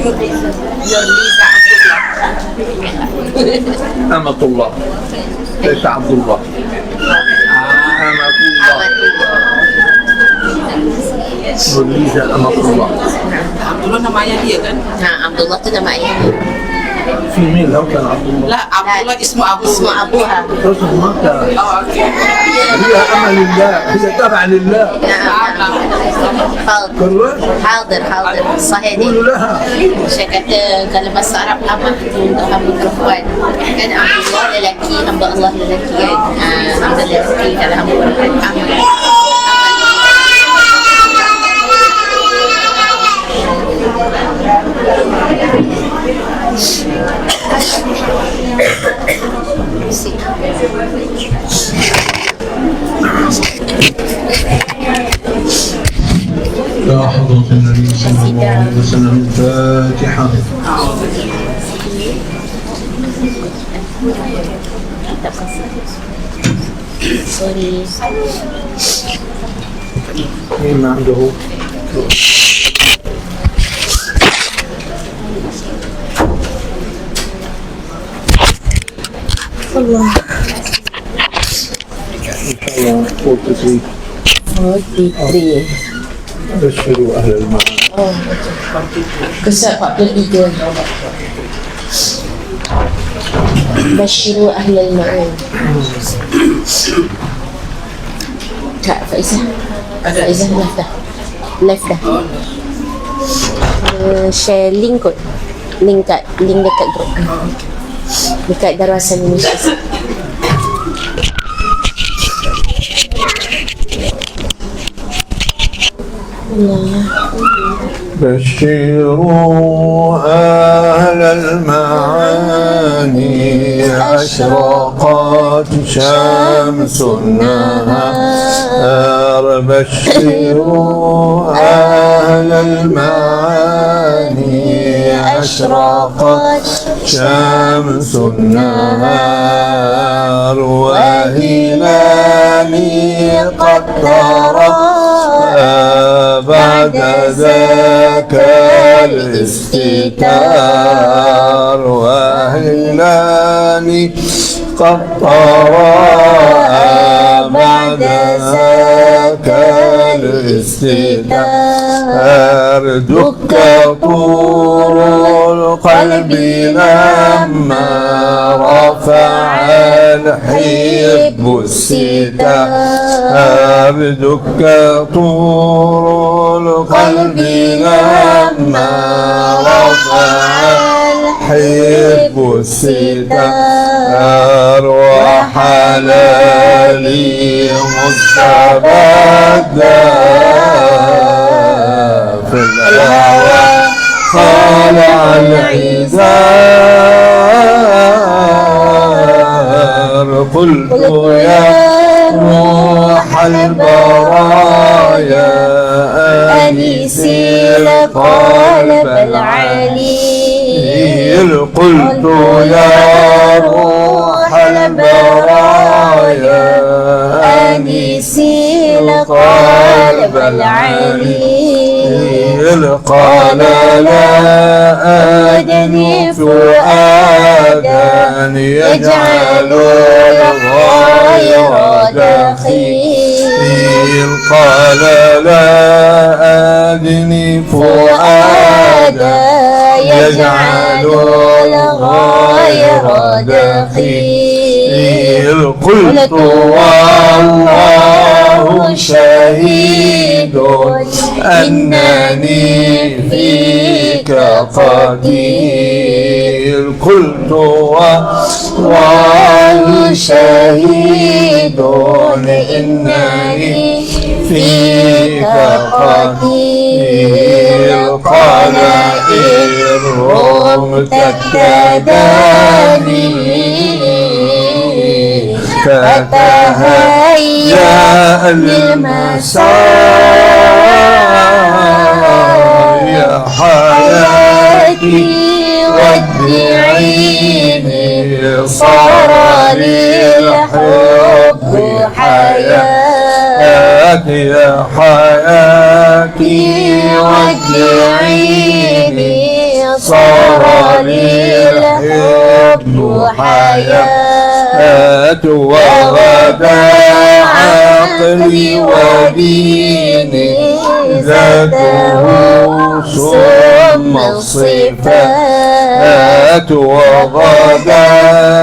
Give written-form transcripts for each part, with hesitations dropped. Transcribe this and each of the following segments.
Yurliza Abdullah. Amatullah. Lisa Abdullah. Amatullah. Yurliza Amatullah. Abdullah nama ayah dia kan? Abdullah tu nama ayahnya. Female لو كان عبد الله. لا Abdullah ismu Abu. اسمه أبوها. تصل ما كان. Oke. هي أمل لله، هي تابعة لله. نعم. حاضر كله حاضر صحيح قولوا ni. لها. Saya kata kalau bahasa Arab Ahmad itu untuk hamba perempuan. Kan Abdullah lelaki, hamba Allah lelaki kan. Hamba lelaki kalau hamba perempuan Ahmad. يا حضرة النبي صلى الله عليه وسلم الفاتحة. Sorry. مين ما عنده؟ Allah. إن شاء الله 43. 43. بشروا أهل المعاني. Kesat 43. Basyiru ahlal ma'an. Kak Faizah. Faizah live dah. Share link kot. Link dekat grup. Dekat Darwasan Indonesia. بشروا أهل المعاني أشرقت شمس النهار. بشروا أهل المعاني أشرقت شمس النهار وهلالي قد ترى بعد ذاك الاستتار. وهلالي قد تراءى بعد ذاك الاستتار. دك طور القلب لما رفع الحب الستار. دك طور القلب لما رفع الحب الستار. وحلالي مستبدا في الهوى خالع العذار. قلت يا روح البرايا أنسي القلب العلي. قلت يا روح البرايا أنسي القلب العلي. قال لا أدني فؤادا يجعل الغير دخيل. قال لا أدني فؤادا يجعل الغير دخيل. قلت والله شهيد أنني فيك قدير. قلت والله شهيد إنني فيك قدير. قال إن رمت التداني فتهيأ للمسار. يا حياتي ودعيني صار للحب حياتي. يا حياتي ودعيني صار للحب حياة وغدا عقلي وديني ذاته ثم الصفات وغدا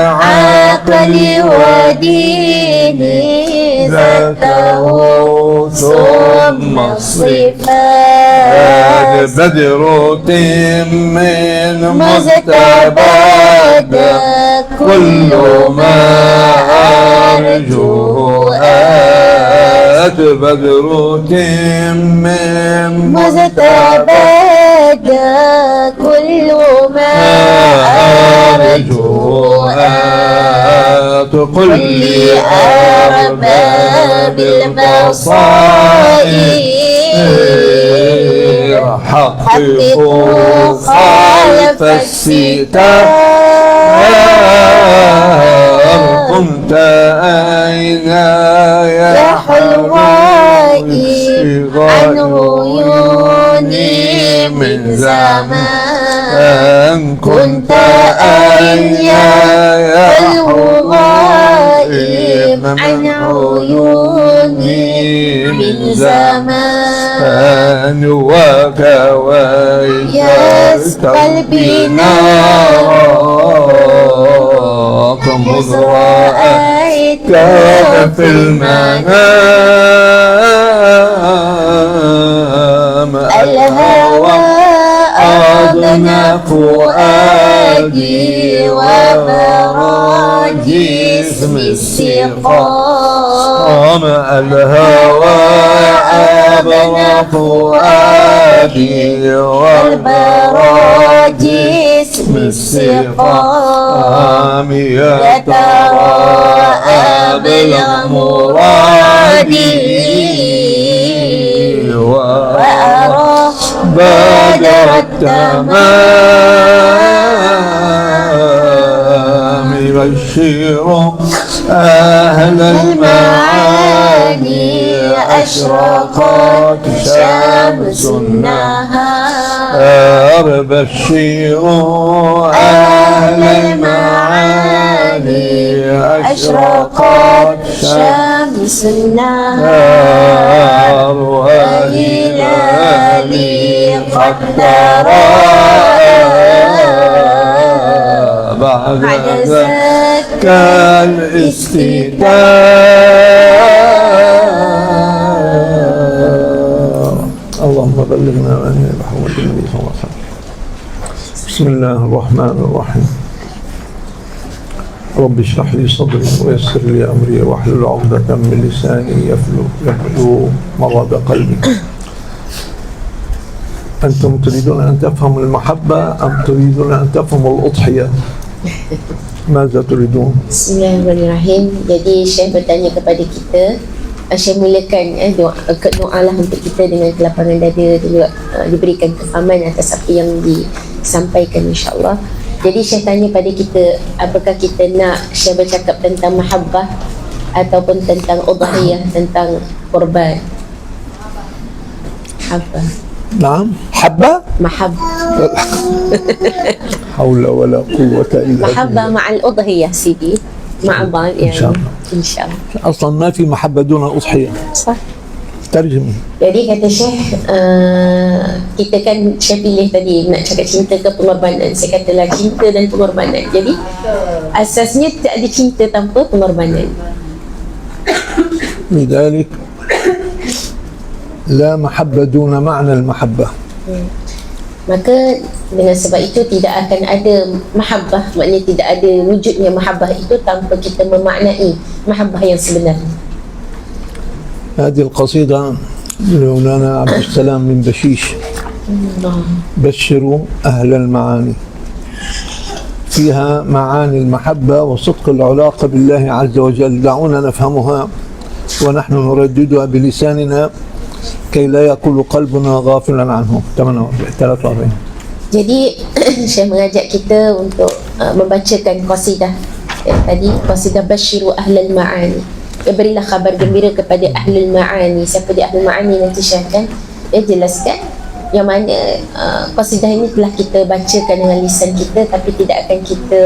عقلي وديني ذاته ثم الصفات بدر من مستبد كل ما أرجوه آت بدر من مستبد كل ما أرجوه آت قل لي أرباب المصائر حققوا خلف الستار كنت أين يا حلوائي عن عيوني من زمان كنت أين يا حلوائي عن عيوني من زمان وكويت قلبي نارك مذ رأيتك في المنام الهوى أضنى فؤادي وبراجي اسم السقام الهوى أضنى فؤادي والبراجي اسم السقام يتراءى بالمرادي وأرى بادر التمام بشير أهل المعاني أشرقت شمس النهار بشير أهل المعاني أشرقت شمس النهار وهلالي قد تراءى بعد ذاك الاستتار اللهم بلغنا وأننا بحول النبي صلى الله عليه وسلم. بسم الله الرحمن الرحيم. رب اشرح لي صدري ويسر لي أمري واحلل عقدة من لساني يفلو مراد قلبي. أنتم تريدون أن تفهموا المحبة أم تريدون أن tafhamul الأضحية؟ ماذا تريدون؟ Bismillahirrahmanirrahim. Jadi Syekh bertanya kepada kita, Syekh mulakan doa lah untuk kita dengan kelapangan dada, juga diberikan kefahaman atas apa yang disampaikan insya-Allah. Jadi Syekh tanya pada kita, apakah kita nak Syekh bercakap tentang mahabbah ataupun tentang udhiyah, tentang korban? Mahabbah. نعم حبة Mahabbah. حول ولا قوة إلا Mahabbah بالله. ma'al udhiyah sidi. مع بعض يعني. إن شاء الله. إن شاء الله. أصلا ما في محبة دون أضحية. صح. ترجمة. Jadi kata Syekh, kita kan Syekh pilih tadi nak cakap cinta ke pengorbanan. Saya katalah cinta dan pengorbanan. Jadi asasnya tak ada cinta tanpa pengorbanan. لذلك لا محبة دون معنى المحبة. Maka dengan sebab itu tidak akan ada mahabbah, maknanya tidak ada wujudnya mahabbah itu tanpa kita memaknai mahabbah yang sebenar. هذه القصيدة لمولانا عبد السلام بن بشيش بشروا أهل المعاني، فيها معاني المحبة وصدق العلاقة بالله عز وجل. دعونا نفهمها ونحن نرددها بلساننا كي لا يكون قلبنا غافلا عنه. 43. Jadi Syekh mengajak kita untuk membacakan qasidah tadi, qasidah Basyiru Ahlal Ma'ani. Berilah khabar gembira kepada Ahlul Ma'ani. Siapa dia Ahlul Ma'ani nanti Syekh kan jelaskan. yang mana qasidah ini telah kita bacakan dengan lisan kita, tapi tidak akan kita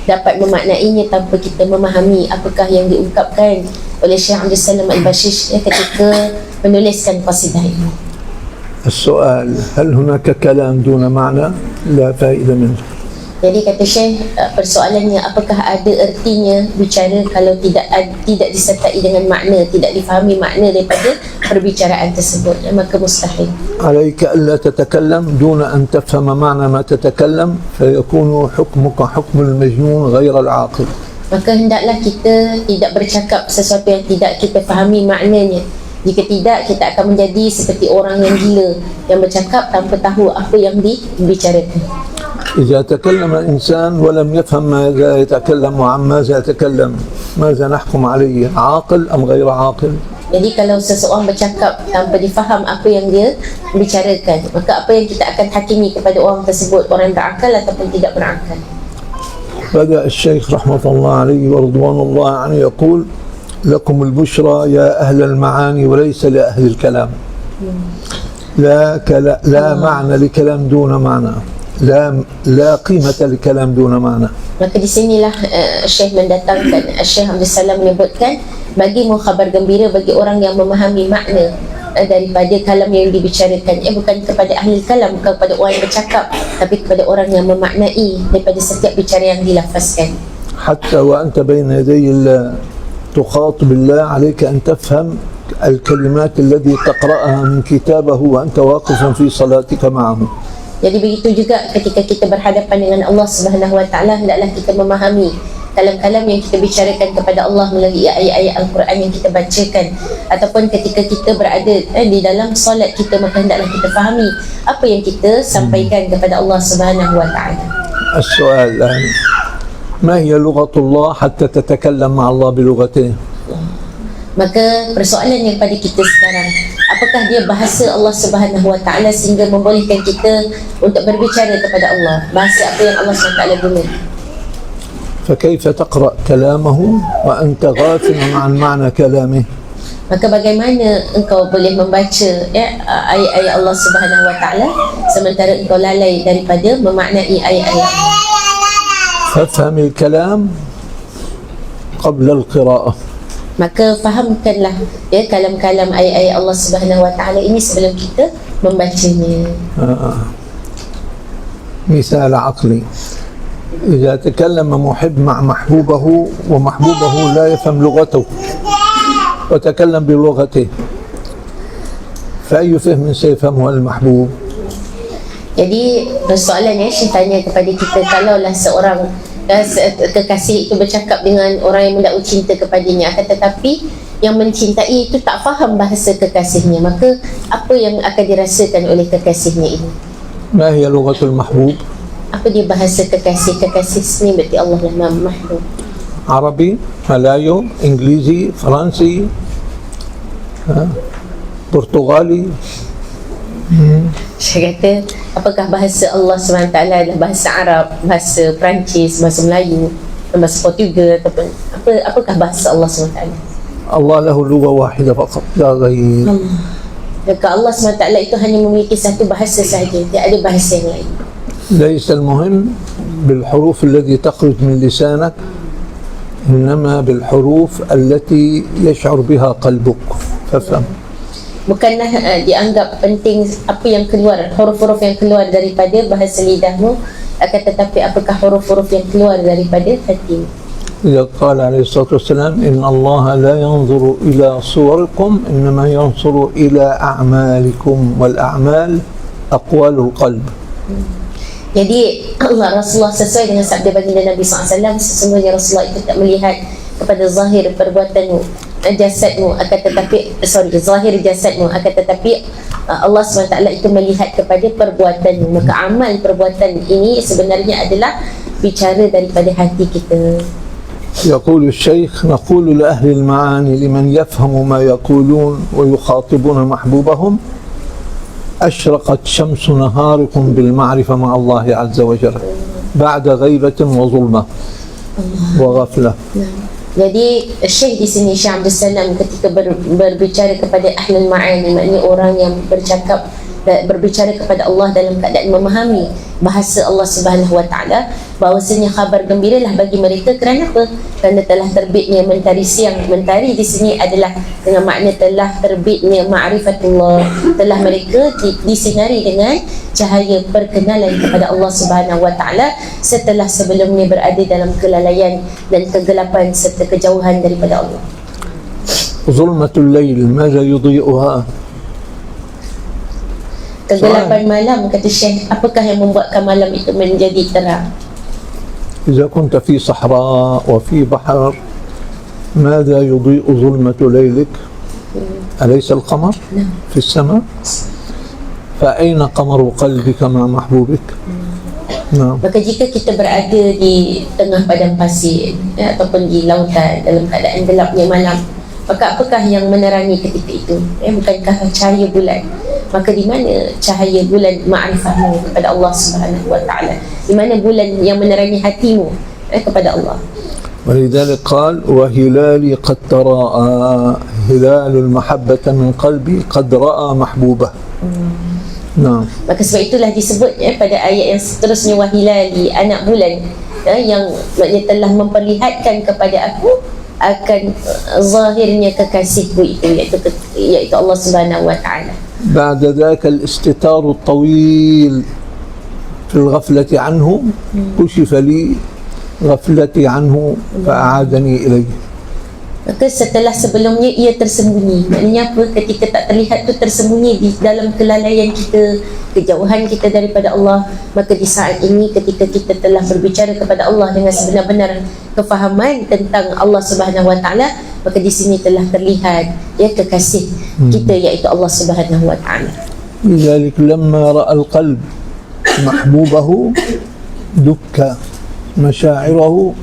dapat memaknainya tanpa kita memahami apakah yang diungkapkan oleh Syekh Abdul Salam Al-Bashish ketika menuliskan qasidah ini. السؤال: هل هناك كلام دون معنى؟ لا فائدة منه. Jadi kata Syekh, persoalannya apakah ada ertinya bicara kalau tidak disertai dengan makna, tidak difahami makna daripada perbicaraan tersebut, maka mustahil. عليك ألا تتكلم دون أن تفهم معنى ما تتكلم فيكون حكمك حكم المجنون غير العاقل. Maka hendaklah kita tidak bercakap sesuatu yang tidak kita fahami maknanya. Jika tidak, kita akan menjadi seperti orang yang gila yang bercakap tanpa tahu apa yang dibicarakan. إذا تكلم الإنسان ولم يفهم ماذا يتكلم وعن ماذا يتكلم ماذا نحكم عليه؟ عاقل أم غير عاقل؟ Jadi kalau seseorang bercakap tanpa difaham apa yang dia bicarakan, maka apa yang kita akan hakimi kepada orang tersebut, orang berakal ataupun tidak berakal. بدأ الشيخ رحمة الله عليه ورضوان الله عنه يقول: لكم البشرى يا أهل المعاني وليس لأهل الكلام. لا معنى لكلام دون معنى، لا قيمة لكلام دون معنى. Maka di sinilah Syekh mendatangkan, Syekh Abdul Salam menyebutkan, bagimu khabar gembira bagi orang yang memahami makna daripada kalam yang dibicarakan, bukan kepada ahli kalam, bukan kepada orang yang bercakap, tapi kepada orang yang memaknai daripada setiap bicara yang dilafazkan. حتى وأنت بين يدي الله تخاطب الله عليك أن تفهم الكلمات التي تقرأها من كتابه وأنت واقف في صلاتك معه. Jadi begitu juga ketika kita berhadapan dengan Allah Subhanahu Wa Taala, hendaklah kita memahami kalam-kalam yang kita bicarakan kepada Allah melalui ayat-ayat Al-Quran yang kita bacakan, ataupun ketika kita berada di dalam solat kita, maka hendaklah kita fahami apa yang kita sampaikan kepada Allah Subhanahu Wa Taala. السؤال الآن: ما هي لغة الله حتى تتكلم مع الله بلغته؟ Maka persoalan yang pada kita sekarang, apakah dia bahasa Allah Subhanahu Wa Taala sehingga membolehkan kita untuk berbicara kepada Allah? Bahasa apa yang Allah SWT guna? فكيف تقرأ كلامه وأنت غافل عن معنى كلامه؟ Maka bagaimana engkau boleh membaca ayat-ayat Allah Subhanahu Wa Taala sementara engkau lalai daripada memaknai ayat-ayat? فافهم الكلام قبل القراءة. Maka fahamkanlah kalam-kalam ayat-ayat Allah Subhanahu Wa Taala ini sebelum kita membacanya. مثال عقلي: إذا تكلم محب مع محبوبه ومحبوبه لا يفهم لغته وتكلم بلغته فأي فهم سيفهمه المحبوب؟ Jadi persoalannya Syekh tanya kepada kita, kalaulah seorang kekasih itu bercakap dengan orang yang mendakwa cinta kepadanya, akan tetapi yang mencintai itu tak faham bahasa kekasihnya, maka apa yang akan dirasakan oleh kekasihnya ini? ما هي لغة المحبوب؟ Apa dia bahasa kekasih? Kekasih sini berarti Allah lah Mahbub. عربي، ملايو، إنجليزي، فرنسي، برتغالي. Saya kata, apakah bahasa Allah SWT adalah bahasa Arab, bahasa Perancis, bahasa Melayu, bahasa Portugal, ataupun apakah bahasa Allah SWT? الله له لغة واحدة فقط لا غير. Maka Allah SWT itu hanya memiliki satu bahasa sahaja, tidak ada bahasa yang lain. ليس المهم بالحروف التي تخرج من لسانك، إنما بالحروف التي يشعر بها قلبك. فافهم. Bukanlah dianggap penting apa yang keluar, huruf-huruf yang keluar daripada bahasa lidahmu, akan tetapi apakah huruf-huruf yang keluar daripada hatimu. إذا قال عليه الصلاة والسلام: إن الله لا ينظر إلى صوركم إنما ينظر إلى أعمالكم والأعمال أقوال القلب. Jadi Rasulullah sesuai dengan sabda baginda Nabi SAW, sesungguhnya Rasulullah itu tak melihat kepada zahir perbuatanmu, jasadmu, akan tetapi zahir jasadmu, akan tetapi Allah SWT itu melihat kepada perbuatanmu. Maka amal perbuatan ini sebenarnya adalah bicara daripada hati kita. يقول الشيخ: نقول لأهل المعاني لمن يفهم ما يقولون ويخاطبون محبوبهم: أشرقت شمس نهاركم بالمعرفة مع الله عز وجل بعد غيبة وظلمة وغفلة. Jadi Syekh di sini, Syekh Abdul Salam, ketika berbicara kepada Ahlul Ma'ani, maknanya orang yang bercakap berbicara kepada Allah dalam keadaan memahami bahasa Allah Subhanahu Wa Taala, bahawasanya khabar gembiralah bagi mereka. Kerana apa? Kerana telah terbitnya mentari siang. Mentari di sini adalah dengan makna telah terbitnya ma'rifatullah, telah mereka disinari dengan cahaya perkenalan kepada Allah Subhanahu Wa Taala setelah sebelumnya berada dalam kelalaian dan kegelapan serta kejauhan daripada Allah. Zulmatul Lail, ماذا يضيئها؟ Kegelapan malam, kata Syekh, apakah yang membuatkan malam itu menjadi terang? إذا كنت في صحراء وفي بحر ماذا يضيء ظلمة ليلك؟ أليس القمر في السماء؟ فأين قمر قلبك مع محبوبك؟ نعم. Maka jika kita berada di tengah padang pasir ataupun di lautan dalam keadaan gelapnya malam, maka apakah yang menerangi ketika itu? Bukankah cahaya bulan? Maka di mana cahaya bulan ma'rifahmu kepada Allah Subhanahu Wa Taala? Di mana bulan yang menerangi hatimu kepada Allah? ولذلك قال وهلالي قد تراءى هلال المحبة من قلبي قد رأى محبوبه. نعم. Maka sebab itulah disebut pada ayat yang seterusnya, wahilali, anak bulan yang maknanya telah memperlihatkan kepada aku akan zahirnya kekasihku itu, iaitu Allah Subhanahu Wa Taala. بعد ذاك الاستتار الطويل في الغفلة عنه كشف لي غفلتي عنه فأعادني إليه. Maka setelah sebelumnya ia tersembunyi. Maknanya apa? Ketika tak terlihat tu tersembunyi di dalam kelalaian kita, kejauhan kita daripada Allah. Maka di saat ini ketika kita telah berbicara kepada Allah dengan sebenar-benar kefahaman tentang Allah Subhanahu Wa Taala, maka di sini telah terlihat kekasih kita, iaitu Allah Subhanahu Wa Taala. لذلك لما رأى القلب محبوبه دك مشاعره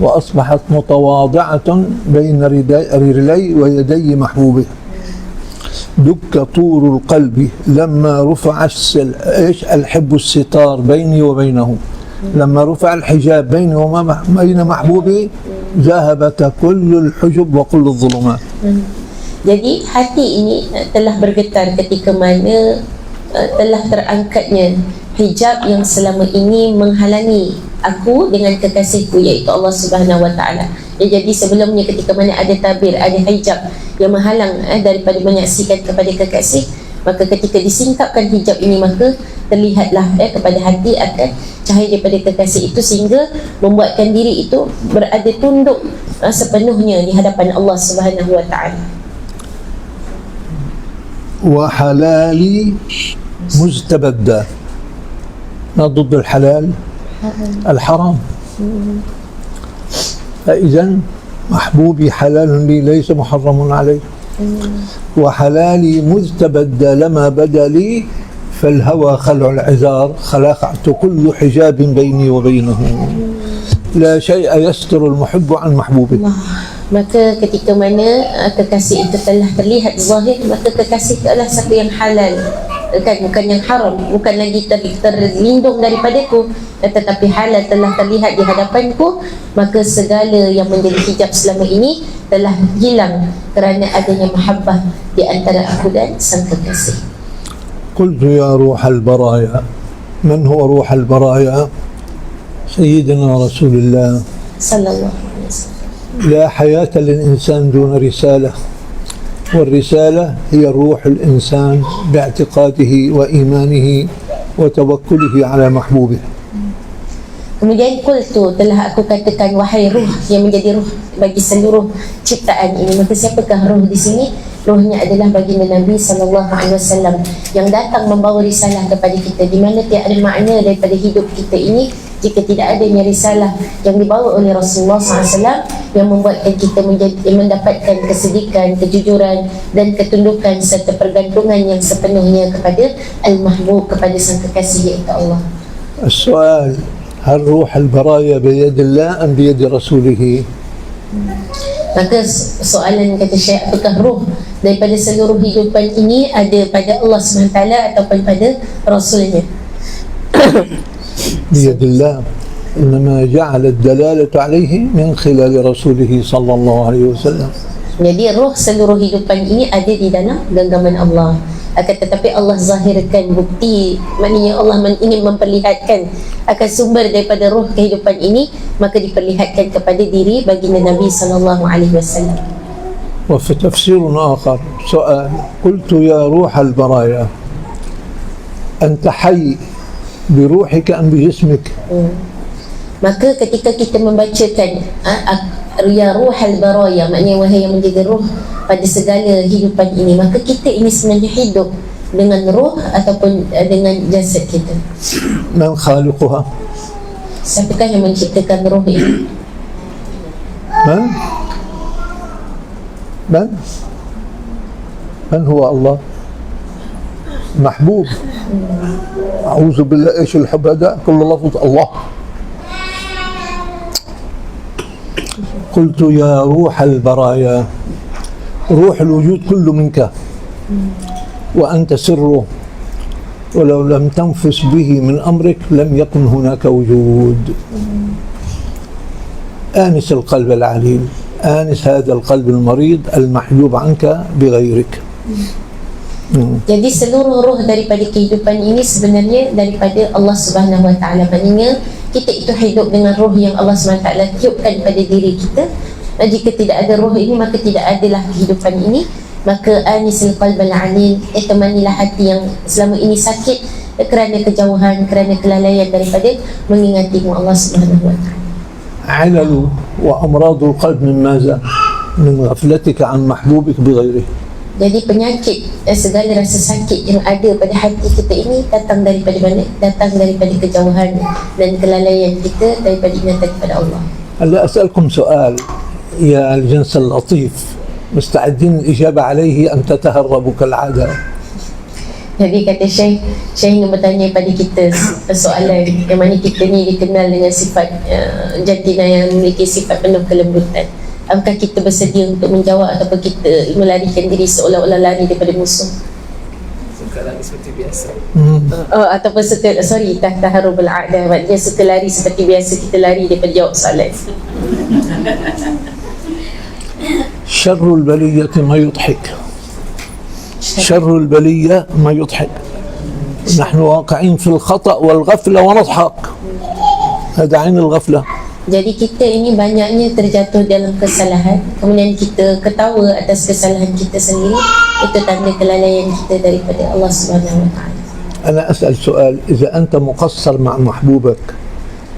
وأصبحت متواضعة بين رجلي ويدي محبوبه. دك طور القلب لما رفع الحب الستار بيني وبينه، لما رفع الحجاب بيني وبين محبوبي ذهبت كل الحجب وكل الظلمات. Jadi hati ini telah bergetar ketika mana telah terangkatnya hijab yang selama ini menghalangi aku dengan kekasihku, iaitu Allah Subhanahu Wa Taala. Jadi sebelumnya ketika mana ada tabir, ada hijab yang menghalang daripada menyaksikan kepada kekasih, maka ketika disingkapkan hijab ini, maka terlihatlah kepada hati akan cahaya daripada kekasih itu, sehingga membuatkan diri itu berada tunduk sepenuhnya di hadapan Allah Subhanahu Wa Taala. وحلالي مستبدة. ما ضد الحلال؟ الحرام. فإذا محبوبي حلال لي ليس محرم علي، وحلالي مستبدة لما بدا لي فالهوى خلع العذار، خلعت كل حجاب بيني وبينه، لا شيء يستر المحب عن محبوبه. Maka ketika mana kekasih itu telah terlihat zahir, maka kekasih itu adalah satu yang halal, bukan yang haram, bukan lagi terlindung daripadaku, tetapi halal telah terlihat di hadapanku. Maka segala yang menjadi hijab selama ini telah hilang kerana adanya mahabbah di antara aku dan sang kekasih. قلت يا روح البرايا، من هو روح البرايا؟ سيدنا رسول الله Sallallahu alaihi wasallam. لا حياة للإنسان دون رسالة، والرسالة هي روح الإنسان باعتقاده وإيمانه وتوكله على محبوبه. Kemudian qultu, telah aku katakan, wahai ruh yang menjadi ruh bagi seluruh ciptaan ini. Maka siapakah ruh di sini? Ruhnya adalah baginda Nabi sallallahu alaihi wasallam yang datang membawa risalah kepada kita, di mana tiada makna daripada hidup kita ini jika tidak adanya risalah yang dibawa oleh Rasulullah SAW yang membuatkan kita mendapatkan kesedihan, kejujuran dan ketundukan serta pergantungan yang sepenuhnya kepada Al-Mahbub, kepada sang kekasih, iaitu Allah. السؤال: هل روح البرايا بيد الله أم بيد رسوله؟ Maka soalan kata Syekh, apakah ruh daripada seluruh hidupan ini ada pada Allah SWT ataupun pada Rasulnya? بيد الله، إنما جعل الدلالة عليه من خلال رسوله صلى الله عليه وسلم. Jadi roh seluruh hidupan ini ada di dalam genggaman Allah, akan tetapi Allah zahirkan bukti, maknanya Allah ingin memperlihatkan akan sumber daripada roh kehidupan ini, maka diperlihatkan kepada diri baginda Nabi SAW. وفي تفسير آخر سؤال قلت يا روح البرايا أنت حي بروحك أم بجسمك؟ Maka ketika kita membacakan ya ruhal baraya, maknanya wahai yang menjaga roh pada segala hidupan ini, maka kita ini sebenarnya hidup dengan roh ataupun dengan jasad kita. من خالقها؟ Siapakah yang menciptakan roh ini? من؟ من؟ من هو الله؟ محبوب. أعوذ بالله إيش الحب هذا؟ كل لفظ الله. قلت يا روح البرايا روح الوجود كله منك وأنت سره ولو لم تنفس به من أمرك لم يكن هناك وجود. آنس القلب العليل، آنس هذا القلب المريض المحجوب عنك بغيرك. Jadi seluruh roh daripada kehidupan ini sebenarnya daripada Allah Subhanahu Wa Taala. Maknanya kita itu hidup dengan roh yang Allah Subhanahu Wa Taala tiupkan pada diri kita. Dan jika tidak ada roh ini, maka tidak adalah kehidupan ini. Maka anisil qalbal alil, temanilah hati yang selama ini sakit kerana kejauhan, kerana kelalaian daripada mengingatimu Allah Subhanahu Wa Taala. علل وأمراض القلب من ماذا؟ من غفلتك عن محبوبك بغيره. Jadi penyakit segala rasa sakit yang ada pada hati kita ini datang daripada mana? Datang daripada kejauhan dan kelalaian kita daripada ingatan kepada Allah. هلا أسألكم سؤال يا الجنس اللطيف مستعدين الإجابة عليه أم تتهربوا كالعادة؟ Jadi kata Syekh ingin bertanya pada kita soalan yang mana kita ni dikenal dengan sifat jantina yang memiliki sifat penuh kelembutan. Apakah kita bersedia untuk menjawab ataupun kita melarikan diri seolah-olah lari daripada musuh? Suka lari seperti biasa. Ataupun suka, taharubul a'da, maknanya suka lari seperti biasa kita lari daripada jawab soalan. شر البلية ما يضحك، شر البلية ما يضحك. نحن واقعين في الخطأ والغفلة ونضحك، هذا عين الغفلة. Jadi kita ini banyaknya terjatuh dalam kesalahan, kemudian kita ketawa atas kesalahan kita sendiri. Itu tanda kelalaian kita daripada Allah Subhanahu Wa Taala. أنا أسأل سؤال، إذا أنت مقصر مع محبوبك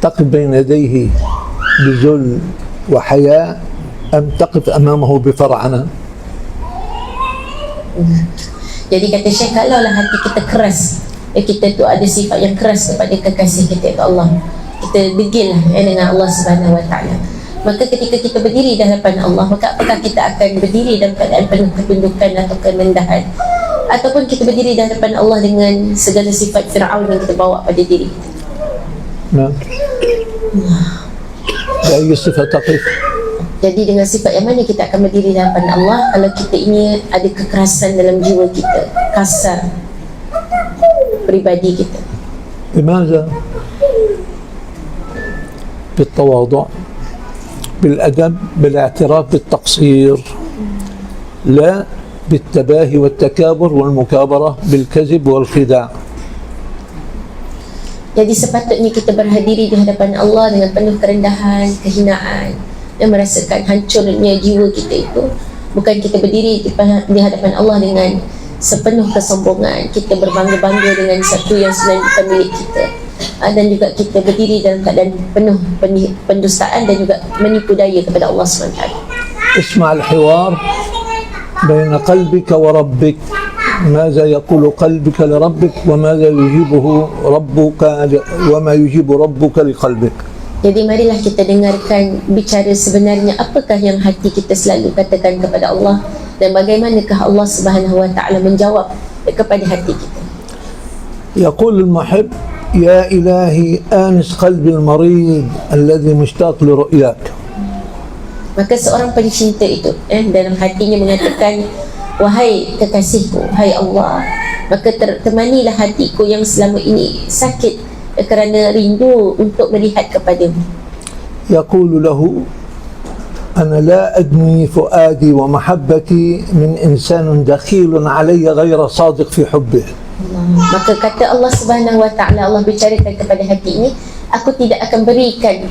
تقف بين يديه بذل وحياء أم تقف أمامه بفرعنة؟ Jadi kata Syekh, kalaulah hati kita keras, kita tu ada sifat yang keras kepada kekasih kita, iaitu Allah, kita degil dengan Allah Subhanahu Wa Taala, maka ketika kita berdiri di hadapan Allah, maka apakah kita akan berdiri dalam keadaan penuh ketundukan atau kerendahan, ataupun kita berdiri di hadapan Allah dengan segala sifat Fir'aun yang kita bawa pada diri kita? نعم. بأي صفة تقف؟ Jadi dengan sifat yang mana kita akan berdiri di hadapan Allah kalau kita ini ada kekerasan dalam jiwa kita, kasar pribadi kita? لماذا؟ بالتواضع، بالأدب، بالاعتراف بالتقصير، لا بالتباهي والتكابر والمكابرة بالكذب والخداع. Jadi sepatutnya kita berhadiri di hadapan Allah dengan penuh kerendahan, kehinaan, dan merasakan hancurnya jiwa kita itu. Bukan kita berdiri di hadapan Allah dengan sepenuh kesombongan, kita berbangga-bangga dengan satu yang sebenarnya bukan milik kita, dan juga kita berdiri dalam keadaan penuh pendustaan dan juga menipu daya kepada Allah SWT. اسمع الحوار بين قلبك وربك، ماذا يقول قلبك لربك وماذا يجيبه ربك وما يجيب ربك لقلبك. Jadi marilah kita dengarkan bicara sebenarnya apakah yang hati kita selalu katakan kepada Allah, dan bagaimanakah Allah Subhanahu Wa Taala menjawab kepada hati kita. يقول المحب يا إلهي آنس قلبي المريض الذي مشتاق لرؤياك. Maka seorang pencinta itu dalam hatinya mengatakan, wahai kekasihku, wahai Allah, maka temanilah hatiku yang selama ini sakit kerana rindu untuk melihat kepadamu. يقول له أنا لا أدني فؤادي ومحبتي من إنسان دخيل علي غير صادق في حبه. Maka kata Allah Subhanahu Wa Taala, Allah bicarakan kepada hati ini, aku tidak akan berikan,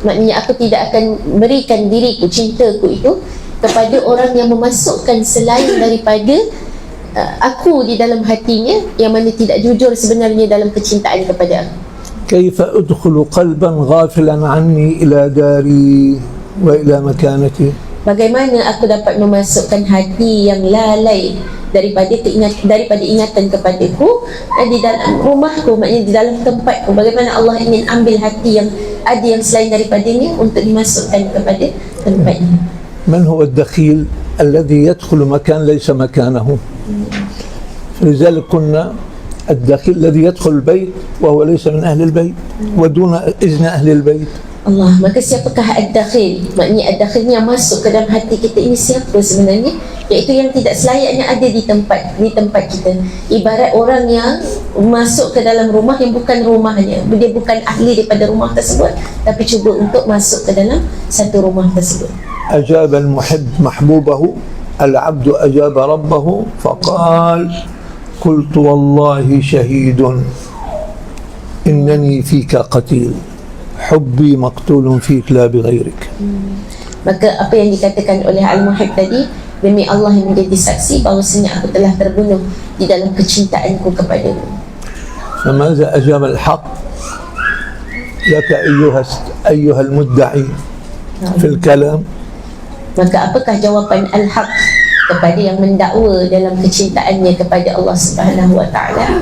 maknanya aku tidak akan berikan diriku, cintaku itu kepada orang yang memasukkan selain daripada aku di dalam hatinya, yang mana tidak jujur sebenarnya dalam kecintaan kepada aku. كيف أدخل قلبا غافلا عني إلى داري وإلى مكانتي. Bagaimana aku dapat memasukkan hati yang lalai daripada ingatan kepadaku di dalam rumahku, maknanya di dalam tempatku. Bagaimana Allah ingin ambil hati yang ada yang selain daripadanya untuk dimasukkan kepada tempatnya. من هو الدخيل الذي يدخل مكان ليس مكانه؟ لذلك قلنا الدخيل الذي يدخل البيت وهو ليس من أهل البيت ودون إذن أهل البيت. Allah, maka siapakah ad-dakhil? Maknanya ad-dakhil ni yang masuk ke dalam hati kita ini siapa sebenarnya? Iaitu yang tidak selayaknya ada di tempat kita. Ibarat orang yang masuk ke dalam rumah yang bukan rumahnya. Dia bukan ahli daripada rumah tersebut, tapi cuba untuk masuk ke dalam satu rumah tersebut. أجاب المحب محبوبه العبد أجاب ربه فقال قلت والله شهيد إنني فيك قتيل حبي مقتول فيك لا بغيرك. Maka apa yang dikatakan oleh Al-Muhib tadi, demi Allah yang menjadi saksi bahawasanya aku telah terbunuh di dalam kecintaanku kepadamu. فماذا أجاب الحق لك أيها المدعي في الكلام؟ Maka apakah jawapan Al-Haq kepada yang mendakwa dalam kecintaannya kepada Allah Subhanahu Wa Taala?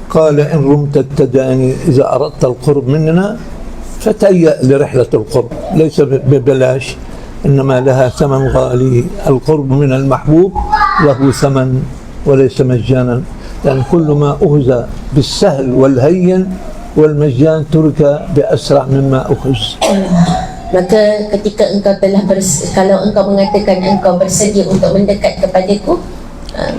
قال إن رمت التداني إذا أردت القرب مننا فتهيأ لرحلة القرب ليس ببلاش إنما لها ثمن غالي. القرب من المحبوب له ثمن وليس مجانا، لأن كل ما أخذ بالسهل والهين والمجان ترك بأسرع مما أخذ. Maka ketika engkau telah kalau engkau mengatakan engkau bersedia untuk mendekat kepadaku,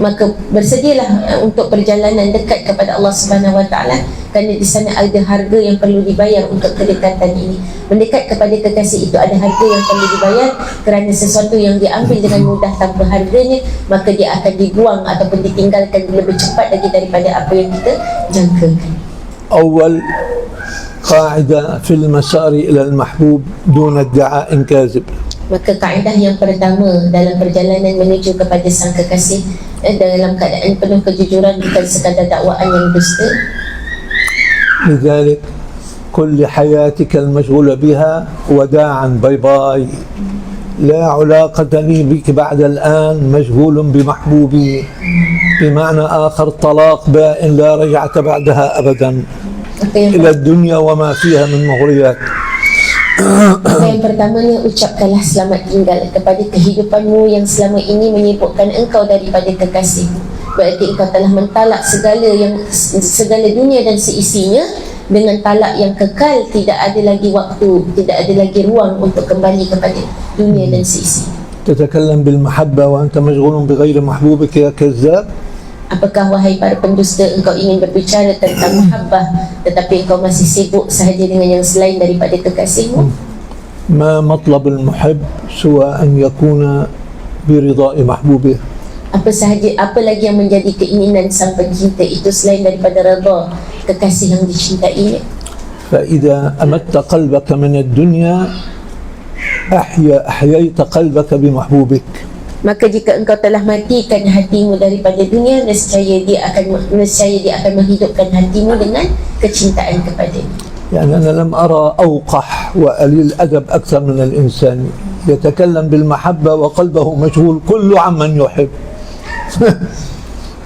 maka bersedialah untuk perjalanan dekat kepada Allah Subhanahu Wa Taala, kerana di sana ada harga yang perlu dibayar untuk kedekatan ini. Mendekat kepada kekasih itu ada harga yang perlu dibayar, kerana sesuatu yang diambil dengan mudah tanpa harganya, maka dia akan dibuang ataupun ditinggalkan lebih cepat lagi daripada apa yang kita jangkakan. أول قاعدة في المسار إلى المحبوب دون ادعاء كاذب. Maka kaedah yang pertama dalam perjalanan menuju kepada sang kekasih dalam keadaan penuh kejujuran, bukan sekadar dakwaan yang dusta. لذلك كل حياتك المشغولة بها وداعا باي باي، لا علاقة لي بك بعد الآن، مشغول بمحبوبي، بمعنى آخر طلاق بائن لا رجعة بعدها أبدا إلى الدنيا وما فيها من مغريات. Yang pertamanya, ucapkanlah selamat tinggal kepada kehidupanmu yang selama ini menyibukkan engkau daripada kekasih. Berarti engkau telah mentalak segala dunia dan seisinya dengan talak yang kekal. Tidak ada lagi waktu, tidak ada lagi ruang untuk kembali kepada dunia dan seisi. تتكلم بالمحبة وأنت مشغول بغير محبوبك يا كذاب. Apakah wahai para pendusta, engkau ingin berbicara tentang mahabbah tetapi engkau masih sibuk sahaja dengan yang selain daripada kekasihmu? ما مطلب المحب سوى أن يكون برضاء محبوبه. Apa lagi yang menjadi keinginan sang pencinta itu selain daripada redha kekasih yang dicintainya? فإذا أمت قلبك من الدنيا أحييت قلبك بمحبوبك. Maka jika engkau telah matikan hatimu daripada dunia, nescaya dia akan menghidupkan hatimu dengan kecintaan kepadanya. يعني أنا لم أرى أوقح وقليل أدب أكثر من الإنسان يتكلم بالمحبة وقلبه مشغول كله عمن يحب.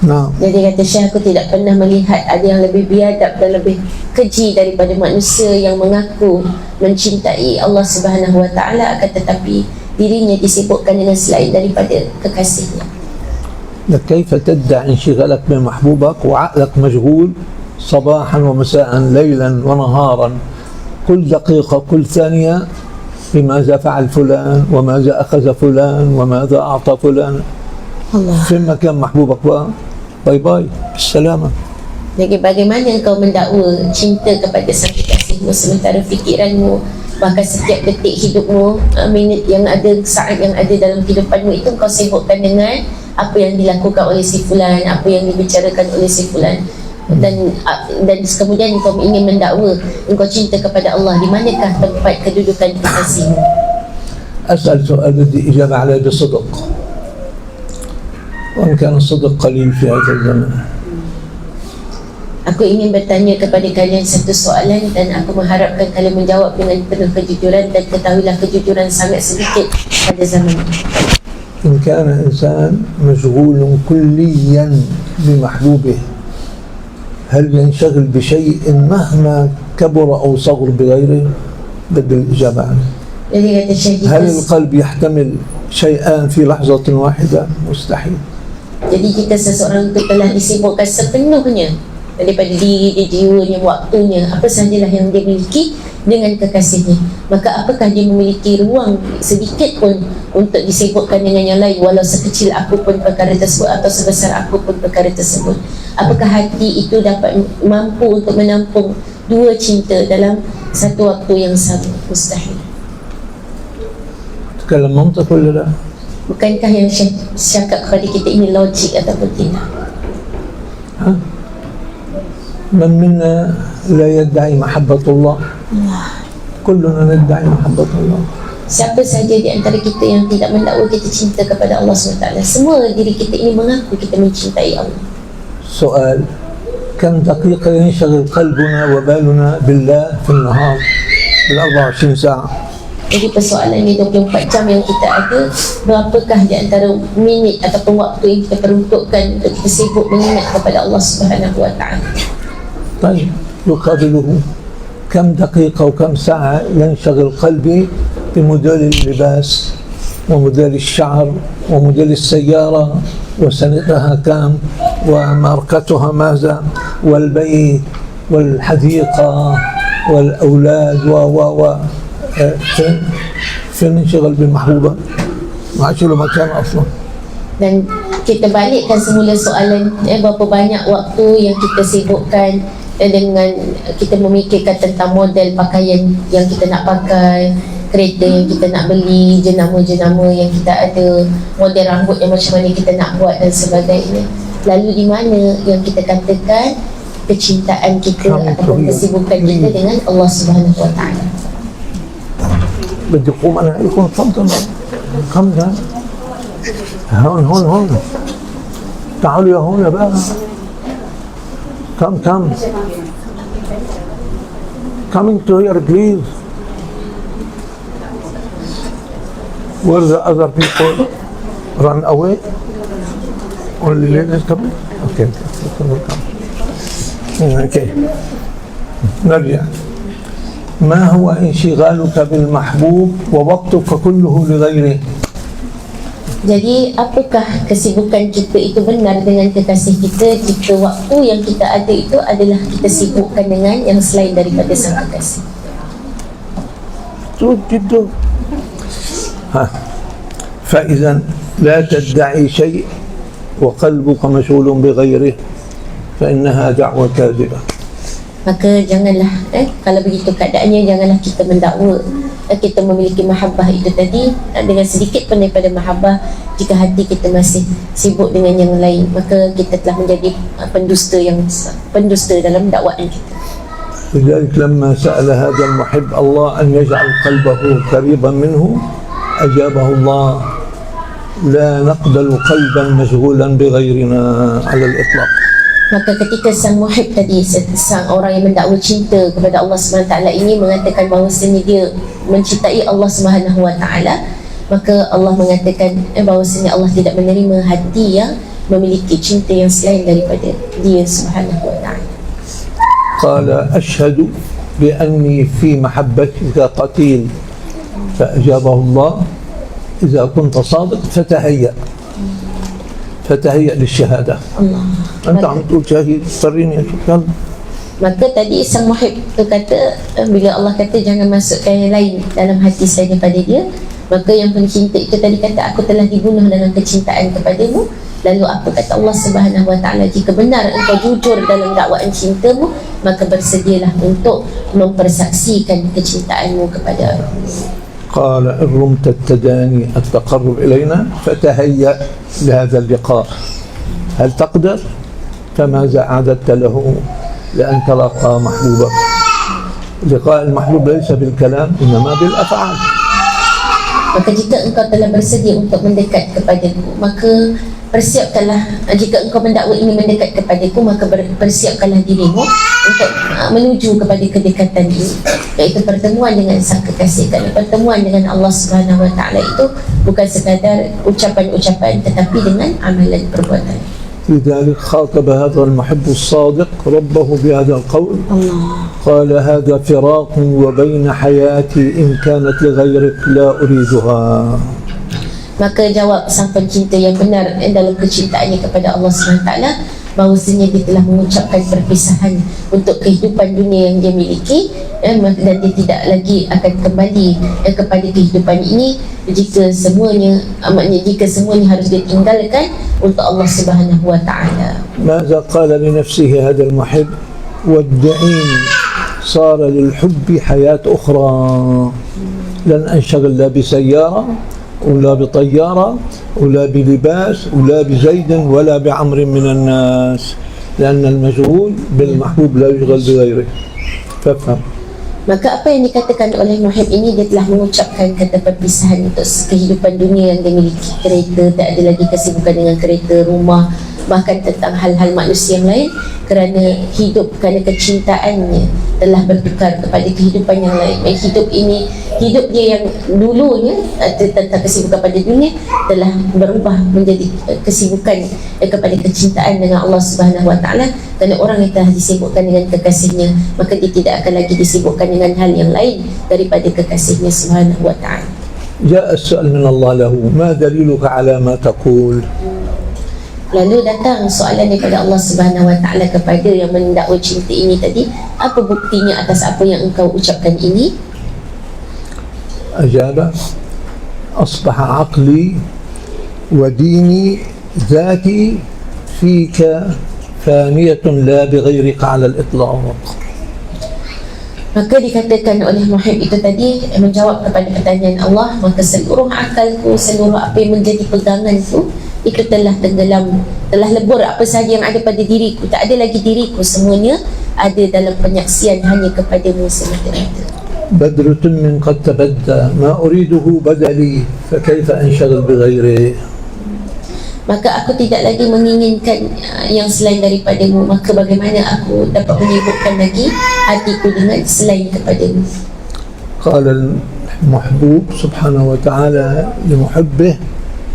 نعم. Jadi kata Syekh, aku tidak pernah melihat ada yang lebih biadab dan lebih keji daripada manusia yang mengaku mencintai Allah Subhanahu Wa Taala, akan tetapi dirinya disibukkan dengan selain daripada kekasihnya. كيف تدعي انشغالك بمحبوبك وعقلك مشغول صباحا ومساء ليلا ونهارا كل دقيقة كل ثانية بماذا فعل فلان وماذا أخذ فلان وماذا أعطى فلان. Allah. في مكان محبوبك بقى باي باي بالسلامة. Jadi bagaimana engkau mendakwa cinta kepada sang kekasihmu sementara fikiranmu bahkan setiap detik hidupmu, minit yang ada, saat yang ada dalam kehidupanmu itu kau sibukkan dengan apa yang dilakukan oleh si fulan, apa yang dibicarakan oleh si fulan. Dan kemudian engkau ingin mendakwa, engkau cinta kepada Allah, di manakah tempat kedudukan kekasihmu? أسأل سؤال بدي إجابة عليه بصدق، وإن كان الصدق قليل في هذا الزمن. Aku ingin bertanya kepada kalian satu soalan dan aku mengharapkan kalian menjawab dengan penuh kejujuran, dan ketahuilah kejujuran sangat sedikit pada zaman ini. إن كان إنسان مشغول كليا بمحبوبه هل ينشغل بشيء مهما كبر أو صغر بغيره؟ بدي الإجابة عنه. Jadi kata Syekh, هل القلب يحتمل شيئان في لحظة واحدة؟ مستحيل. jadi jika seseorang itu telah disibukkan sepenuhnya daripada diri dia, jiwanya, waktunya, apa sahajalah yang dia miliki dengan kekasihnya, maka apakah dia memiliki ruang sedikit pun untuk disibukkan dengan yang lain, walau sekecil apapun perkara tersebut atau sebesar apapun perkara tersebut? Apakah hati itu dapat mampu untuk menampung dua cinta dalam satu waktu yang sama? Mustahil. تكلم منطق ولا لا؟ Bukankah yang cakap kepada kita ini logik ataupun tidak? ها؟ من منا لا يدعي محبة الله؟ كلنا ندعي محبة الله. Siapa saja di antara kita yang tidak mendakwa kita cinta kepada Allah SWT? Semua diri kita ini mengaku kita mencintai Allah. سؤال: كم دقيقة ينشغل قلبنا وبالنا بالله في النهار بال24 ساعة؟ Jadi persoalannya 24 jam yang kita ada, berapakah di antara minit ataupun waktu yang kita peruntukkan untuk kita sibuk mengingat kepada Allah Subhanahu Wa Taala? طيب يقابله كم دقيقة وكم ساعة ينشغل قلبي بموديل اللباس وموديل الشعر وموديل السيارة وسنتها كم وماركتها ماذا والبيت والحديقة والأولاد فين انشغل بالمحبوبة؟ ما عادش له مكان أصلا. Dan kita balikkan semula soalan, berapa banyak waktu yang kita sibukkan dengan kita memikirkan tentang model pakaian yang kita nak pakai, kereta yang kita nak beli, jenama-jenama yang kita ada, model rambut yang macam mana kita nak buat dan sebagainya. Lalu di mana yang kita katakan kecintaan kita ataupun kesibukan kita dengan Allah Subhanahu Wa Taala? بدي أقوم أنا يكون تفضل كم ده هون تعالوا يا هون يا بقى كم coming to here please. Where the other people run away? Only ladies coming? Okay. نرجع. ما هو انشغالك بالمحبوب ووقتك كله لغيره؟ Jadi apakah kesibukan kita itu benar dengan kekasih kita jika waktu yang kita ada itu adalah kita sibukkan dengan yang selain daripada sang kekasih? جدا. فإذا لا تدعي شيء وقلبك مشغول بغيره فإنها دعوة كاذبة. Maka janganlah kalau begitu keadaannya, janganlah kita mendakwa kita memiliki mahabbah itu tadi dengan sedikit pun daripada mahabbah jika hati kita masih sibuk dengan yang lain, maka kita telah menjadi pendusta dalam dakwaan kita. لذلك لما سأل هذا المحب الله أن يجعل قلبه قريبا منه أجابه الله: لا نقبل قلبا مشغولا بغيرنا على الإطلاق. Maka ketika sang muhib tadi, sang orang yang mendakwa cinta kepada Allah SWT ini mengatakan bahawasanya dia mencintai Allah SWT, maka Allah mengatakan bahawasanya Allah tidak menerima hati yang memiliki cinta yang selain daripada dia SWT. قال: أشهد بأني في محبتك قتيل. فأجابه الله: إذا كنت صادق فتهيأ للشهادة. Allah. أنت عم تقول شهيد، فريني يلا. Maka tadi sang muhib tu kata, bila Allah kata jangan masukkan yang lain dalam hati saya daripada dia, Maka yang pencinta itu tadi kata, aku telah dibunuh dengan kecintaan kepadamu. Lalu apa kata Allah Subhanahu wa ta'ala, jika benar engkau jujur dalam dakwaan cintamu, maka bersedialah untuk mempersaksikan kecintaanmu kepada Allah. قال إن رمت التداني التقرب إلينا فتهيأ لهذا اللقاء هل تقدر؟ فماذا أعددت له لأن تلقى محبوبك؟ لقاء المحبوب ليس بالكلام إنما بالأفعال. Maka jika engkau telah bersedia untuk mendekat kepadaku, maka persiapkanlah. Jika engkau mendakwa ini mendekat kepadaku, maka persiapkanlah dirimu untuk menuju kepada kedekatan ini, iaitu pertemuan dengan sang kekasih. Kerana pertemuan dengan Allah Subhanahu wa ta'ala itu bukan sekadar ucapan-ucapan, tetapi dengan amalan perbuatan. لذلك خاطب هذا المحب الصادق ربه بهذا القول قال هذا فراق وبين حياتي إن كانت لغيرك لا أريدها. Maka jawab sang pencinta yang benar dalam kecintaannya kepada Allah SWT, bahawasanya dia telah mengucapkan perpisahan untuk kehidupan dunia yang dia miliki, dan dia tidak lagi akan kembali kepada kehidupan ini jika semuanya, maknanya jika semuanya harus dia tinggalkan untuk Allah Subhanahu wa ta'ala. ماذا قال لنفسه هذا المحب؟ ودعيني صار للحب حياة أخرى لن أنشغل لا بسيارة ولا بطيارة ولا بلباس ولا بزيد ولا بعمر من الناس لأن المشغول بالمحبوب لا يشغل بغيره. فافهم. Maka apa yang dikatakan oleh muhib ini, dia telah mengucapkan kata perpisahan untuk kehidupan dunia yang dia miliki. Kereta, tak ada lagi kesibukan dengan kereta, rumah, bahkan tentang hal-hal manusia yang lain, kerana hidup, kerana kecintaannya telah bertukar kepada kehidupan yang lain. Hidup ini, hidup dia yang dulunya tentang kesibukan pada dunia telah berubah menjadi kesibukan kepada kecintaan dengan Allah Subhanahu wa ta'ala. Kerana orang yang telah disibukkan dengan kekasihnya, maka dia tidak akan lagi disibukkan dengan hal yang lain daripada kekasihnya Subhanahu wa ta'ala. جاء السؤال من الله له ما دليلك على ما تقول؟ Lalu datang soalan daripada Allah Subhanahu wa ta'ala kepada yang mendakwa cinta ini tadi, apa buktinya atas apa yang engkau ucapkan ini? أجاب أصبح عقلي وديني ذاتي فيك فانية لا بغيرك على الإطلاق. Maka dikatakan oleh muhib itu tadi, menjawab kepada pertanyaan Allah, maka seluruh akalku, seluruh apa yang menjadi peganganku itu telah tenggelam, telah lebur apa sahaja yang ada pada diriku, tak ada lagi diriku, semuanya ada dalam penyaksian hanya kepadamu semata-mata. بدرة من قد تبدى ما أريده بدلي فكيف أنشغل بغيره. Maka aku tidak lagi menginginkan yang selain daripadamu, maka bagaimana aku dapat menyibukkan lagi hatiku dengan selain kepadamu. قال المحبوب سبحانه وتعالى لمحبه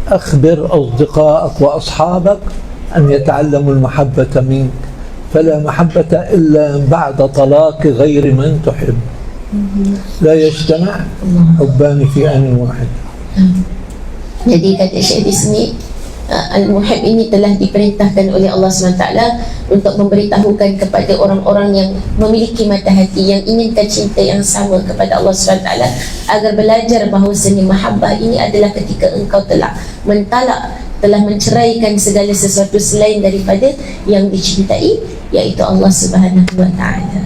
أخبر أصدقائك وأصحابك أن يتعلموا المحبة منك فلا محبة إلا بعد طلاق غير من تحب. لا يجتمع حبان في آن واحد. Jadi kata Syekh di sini, Al-Muhib ini telah diperintahkan oleh Allah SWT untuk memberitahukan kepada orang-orang yang memiliki mata hati, yang inginkan cinta yang sama kepada Allah SWT, agar belajar bahawasanya mahabbah ini adalah ketika engkau telah mentalak, telah menceraikan segala sesuatu selain daripada yang dicintai, iaitu Allah Subhanahu wa ta'ala.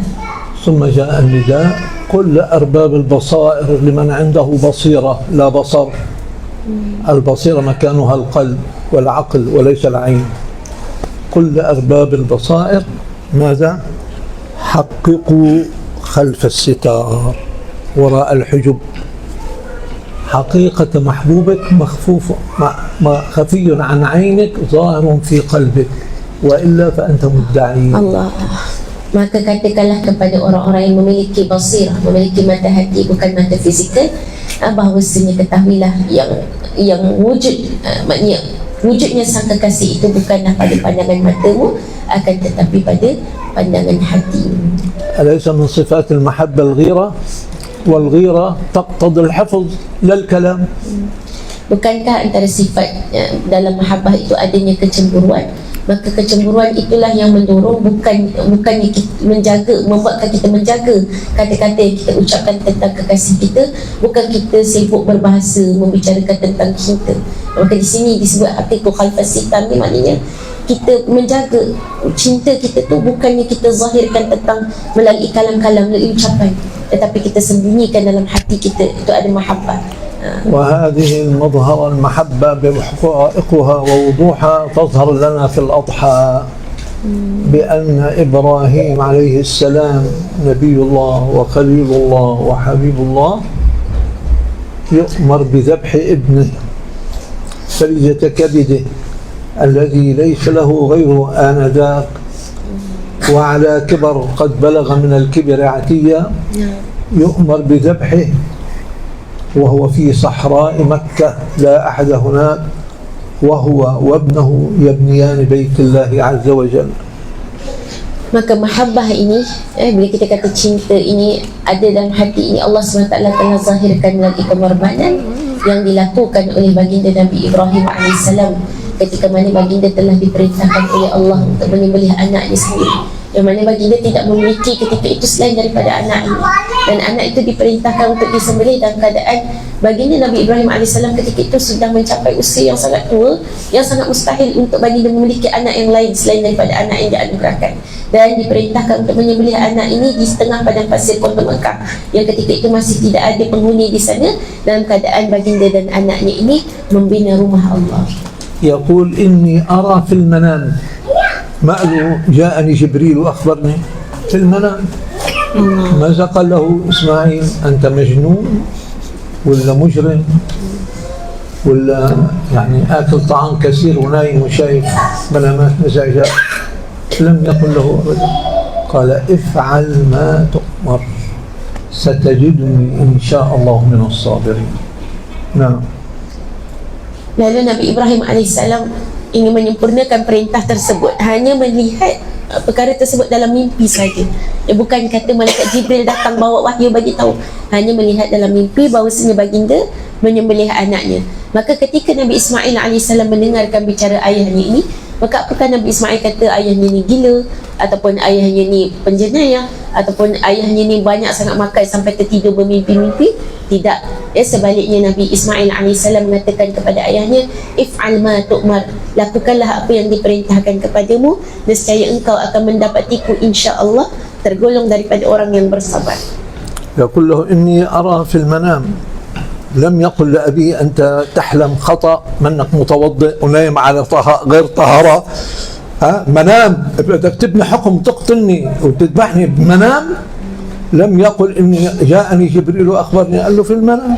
ثم جاء النداء قل لأرباب البصائر لمن عنده بصيرة لا بصر. البصيرة مكانها القلب والعقل وليس العين. قل لأرباب البصائر ماذا؟ حققوا خلف الستار وراء الحجب. حقيقة محبوبك مخفوف خفي عن عينك ظاهر في قلبك وإلا فأنت مدعي. Allah. Maka katakanlah kepada orang-orang yang memiliki basirah, memiliki mata hati, bukan mata fizikal, bahawasanya ketahuilah yang wujud, maknanya wujudnya sang kekasih itu bukanlah pada pandangan matamu, akan tetapi pada pandangan hatimu. أليس من صفات المحبة الغيرة؟ والغيرة تقتضي الحفظ لا الكلام. Bukankah antara sifat dalam mahabbah itu adanya kecemburuan? maka kecemburuan itulah yang mendorong, bukannya kita membuatkan kita menjaga kata-kata yang kita ucapkan tentang kekasih kita, bukan kita sibuk berbahasa membicarakan tentang cinta. Maka di sini disebut hatiku khalfas sitam, ni maknanya kita menjaga cinta kita tu bukannya kita zahirkan tentang melalui kalam-kalam, melalui ucapan, tetapi kita sembunyikan dalam hati kita itu ada mahabbah. وهذه المظهر المحبة بحقائقها ووضوحها تظهر لنا في الأضحى بأن إبراهيم عليه السلام نبي الله وخليل الله وحبيب الله يؤمر بذبح ابنه فريجة كبده الذي ليس له غيره آنذاك وعلى كبر قد بلغ من الكبر عتيا يؤمر بذبحه وهو في صحراء مكة لا أحد هناك وهو وابنه يبنيان بيت الله عز وجل. Maka mahabbah ini, bila kita kata cinta ini ada dalam hati ini, Allah SWT telah zahirkan melalui pengorbanan yang dilakukan oleh baginda Nabi Ibrahim AS ketika mana baginda telah diperintahkan oleh Allah untuk menyembelih anaknya sendiri, yang mana baginda tidak memiliki ketika itu selain daripada anak ini, dan anak itu diperintahkan untuk disembelih dalam keadaan baginda Nabi Ibrahim AS ketika itu sudah mencapai usia yang sangat tua, yang sangat mustahil untuk baginda memiliki anak yang lain selain daripada anak yang dianugerahkan, dan diperintahkan untuk menyembelih anak ini di setengah padang pasir kota Mekah yang ketika itu masih tidak ada penghuni di sana, dalam keadaan baginda dan anaknya ini membina rumah Allah. يقول إني أرى في المنام ما له جاءني جبريل وأخبرني في المنام. ماذا قال له إسماعيل؟ أنت مجنون ولا مجرم ولا يعني آكل طعام كثير ونايم وشايف منامات مزعجة؟ لم يقل له أبدا، قال افعل ما تؤمر ستجدني إن شاء الله من الصابرين. نعم. Lalu Nabi Ibrahim AS ingin menyempurnakan perintah tersebut, hanya melihat perkara tersebut dalam mimpi saja. Bukan kata malaikat Jibril datang bawa wahyu bagi tahu, hanya melihat dalam mimpi bahawasanya baginda menyembelih anaknya. Maka ketika Nabi Ismail AS mendengarkan bicara ayahnya ini, maka apakah Nabi Ismail kata ayahnya ni gila, ataupun ayahnya ni penjenayah, ataupun ayahnya ni banyak sangat makan sampai tertidur bermimpi-mimpi? Tidak. Sebaliknya Nabi Ismail AS mengatakan kepada ayahnya, if'al ma tu'mar, lakukanlah apa yang diperintahkan kepadamu, nescaya engkau akan mendapatiku insya-Allah tergolong daripada orang yang bersabar. يقول له إني أرى في المنام. لم يقل لأبي أنت تحلم خطأ منك متوضئ ونايم على غير طهارة. منام بدك تبني حكم تقتلني وتذبحني بمنام. لم يقل إني جاءني جبريل وأخبرني، قال له في المنام.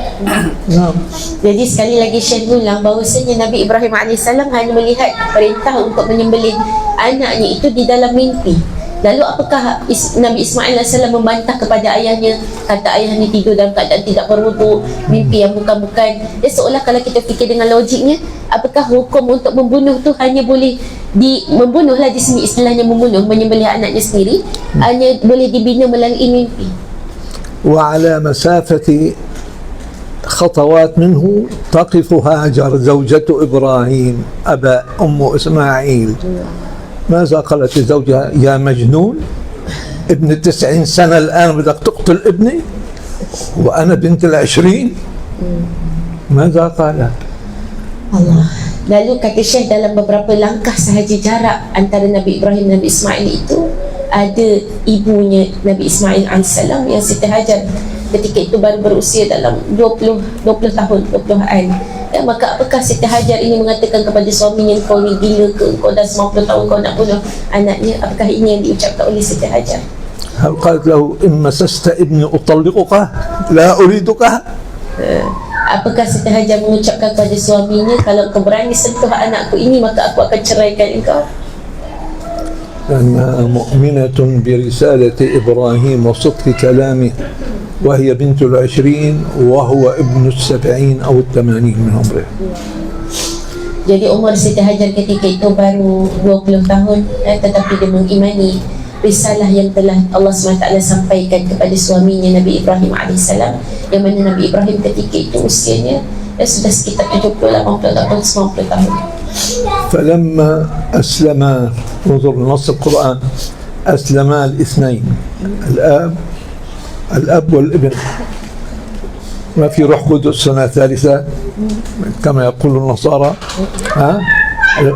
نعم. Jadi sekali lagi Syekh ulang bahawasanya Nabi Ibrahim AS hanya melihat perintah untuk menyembelih anaknya itu di dalam mimpi. Lalu apakah Nabi Ismail AS membantah kepada ayahnya, kata ayahnya tidur dalam keadaan tidak berwuduk, mimpi yang bukan-bukan? Seolah kalau kita fikir dengan logiknya, apakah hukum untuk membunuh tu hanya boleh membunuhlah di sini istilahnya membunuh, menyembelih anaknya sendiri, hanya boleh dibina melalui mimpi. وعلى مسافة خطوات منه تقف هاجر زوجة إبراهيم أم إسماعيل. ماذا قالت لزوجها؟ يا مجنون، ابن 90 سنة الآن بدك تقتل ابني وأنا بنت 20. ماذا قالت؟ Allah. Lalu kata Syekh, dalam beberapa langkah sahaja jarak antara Nabi Ibrahim dan Nabi Ismail itu, ada ibunya Nabi Ismail AS yang Siti Hajar ketika itu baru berusia dalam 20 tahun, 20-an. Maka apakah Siti Hajar ini mengatakan kepada suaminya, kau ni gila ke, kau dah 90 tahun kau nak bunuh anaknya? Apakah ini yang diucapkan oleh Siti Hajar? هل قالت له إن مسست ابني أطلقك لا أريدك؟ Apakah Siti Hajar mengucapkan kepada suaminya, kalau kau berani sentuh anakku ini maka aku akan ceraikan engkau? أنها مؤمنة برسالة إبراهيم وصدق كلامه وهي بنت 20 وهو ابن 70 أو 80 من عمره. Jadi umur Siti Hajar ketika itu baru 20 tahun, tetapi dia mengimani risalah yang telah Allah SWT sampaikan kepada suaminya Nabi Ibrahim AS, yang mana Nabi Ibrahim ketika itu usianya sudah sekitar 70, 80 tahun, 90 tahun. فلما أسلما، انظر نص القرآن، أسلما الاثنين، الأب والابن، ما في روح قدس سنة ثالثة كما يقول النصارى،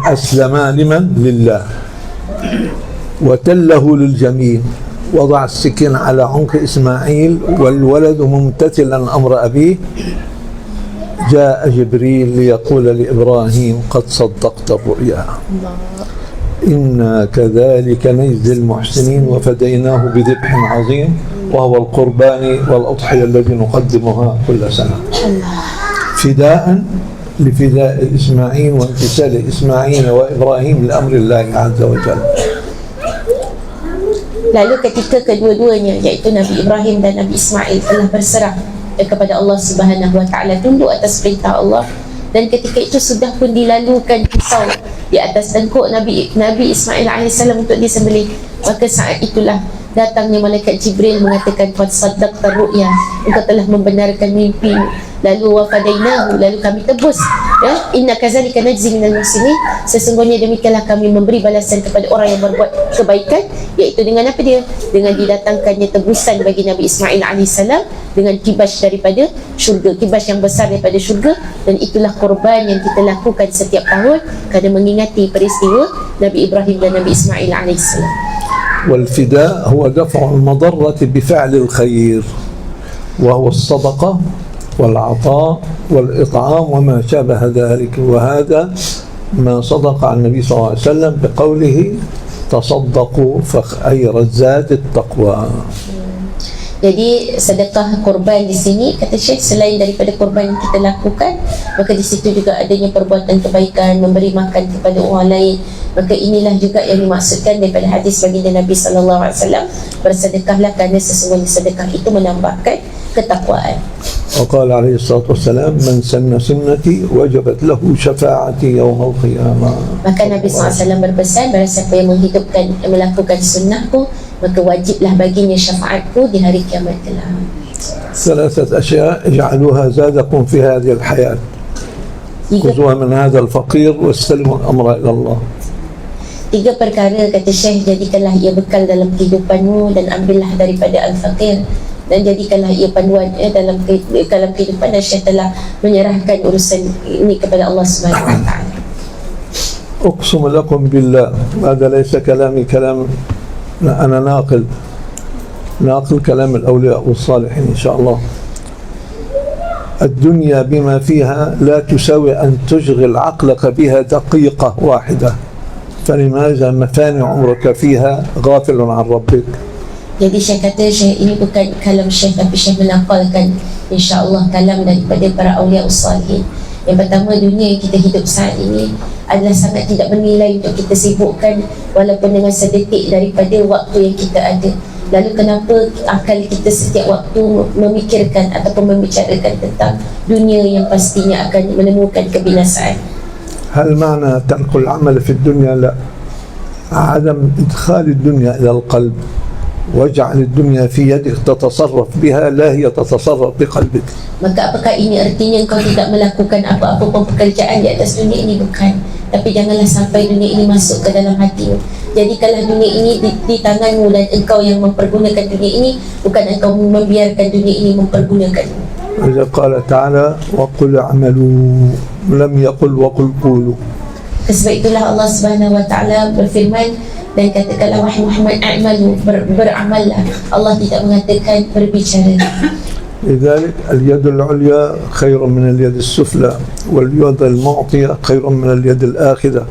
أسلما لمن؟ لله. وتله للجميع، وضع السكين على عنق إسماعيل والولد ممتثلا أمر أبيه. جاء جبريل ليقول لإبراهيم قد صدقت الرؤيا، إنا كذلك نجزي المحسنين وفديناه بذبح عظيم وهو القربان والأضحية الذي نقدمها كل سنة، فداء لفداء إسماعيل وامتثال إسماعيل وإبراهيم لأمر الله عز وجل. Lalu ketika kedua-duanya, iaitu Nabi Ibrahim dan Nabi Ismail, telah berserah kepada Allah Subhanahu Wa Taala, tunduk atas perintah Allah, dan ketika itu sudah pun dilalukan pisau di atas dengkuk Nabi Ismail AS untuk disembelih, maka saat itulah datangnya malaikat Jibril mengatakan, qad saddaqta ru'ya, engkau telah membenarkan mimpi. Lalu wafadainahu, lalu kami tebus, inna kazalika najzi minal muhsinin, sesungguhnya demikianlah kami memberi balasan kepada orang yang berbuat kebaikan, iaitu dengan apa dia? Dengan didatangkannya tebusan bagi Nabi Ismail AS dengan kibas daripada syurga, kibas yang besar daripada syurga, dan itulah korban yang kita lakukan setiap tahun kerana mengingati peristiwa Nabi Ibrahim dan Nabi Ismail AS. والفداء هو دفع المضرة بفعل الخير، وهو الصدقة والعطاء والإطعام وما شابه ذلك، وهذا ما صدق عن النبي صلى الله عليه وسلم بقوله تصدقوا فخير الزاد التقوى. Jadi sedekah korban di sini, kata Syekh, selain daripada korban yang kita lakukan, maka di situ juga adanya perbuatan kebaikan, memberi makan kepada orang lain. Maka inilah juga yang dimaksudkan daripada hadis baginda Nabi SAW, bersedekahlah kerana sesungguhnya sedekah itu menambahkan ketakwaan. وقال عليه الصلاة والسلام من سن سنتي وجبت له شفاعتي يوم القيامة. Maka Nabi SAW berpesan, barang siapa yang melakukan sunnahku, maka wajiblah baginya syafaatku di hari kiamat kelak. ثلاثة أشياء اجعلوها زادكم في هذه الحياة، خذوها من هذا الفقير واستلموا الأمر إلى الله. 3 perkara, kata Syekh, jadikanlah ia bekal dalam kehidupanmu dan ambillah daripada al-faqir, dan jadikanlah ia panduan dalam kehidupan, dan Syekh telah menyerahkan urusan ini kepada Allah Subhanahu Wa Taala. أقسم لكم بالله، هذا ليس كلامي، كلام أنا ناقل كلام الأولياء والصالحين إن شاء الله. الدنيا بما فيها لا تساوي أن تشغل عقلك بها دقيقة واحدة، فلماذا مفاني عمرك فيها غافل عن ربك. Jadi Syekh kata, Syekh ini bukan kalam Syekh, tapi Syekh menaqalkan insya-Allah kalam daripada para awliya ussalihin. Yang pertama, dunia yang kita hidup saat ini adalah sangat tidak bernilai untuk kita sibukkan walaupun dengan sedetik daripada waktu yang kita ada. Lalu kenapa akal kita setiap waktu memikirkan ataupun membicarakan tentang dunia yang pastinya akan menemukan kebinasaan? هل معنى ترك العمل في الدنيا؟ لا، عدم إدخال الدنيا إلى القلب، واجعل الدنيا في يدك تتصرف بها، لا هي تتصرف بقلبك. Maka apakah ini artinya engkau tidak melakukan apa-apa pun pekerjaan di atas dunia ini? Bukan. Tapi janganlah sampai dunia ini masuk ke dalam hatimu. Jadikanlah dunia ini di tanganmu, dan engkau yang mempergunakan dunia ini, bukan engkau membiarkan dunia ini mempergunakanmu. إذا قال تعالى وقل اعملوا لم يقل وقل قولوا. Sebab itulah Allah Subhanahu Wa Taala berfirman, dan katakanlah wahai Muhammad, a'malu, beramallah. Allah tidak mengatakan berbicara. لذلك اليد العليا خير من اليد السفلى، واليد المعطية خير من اليد الآخذة،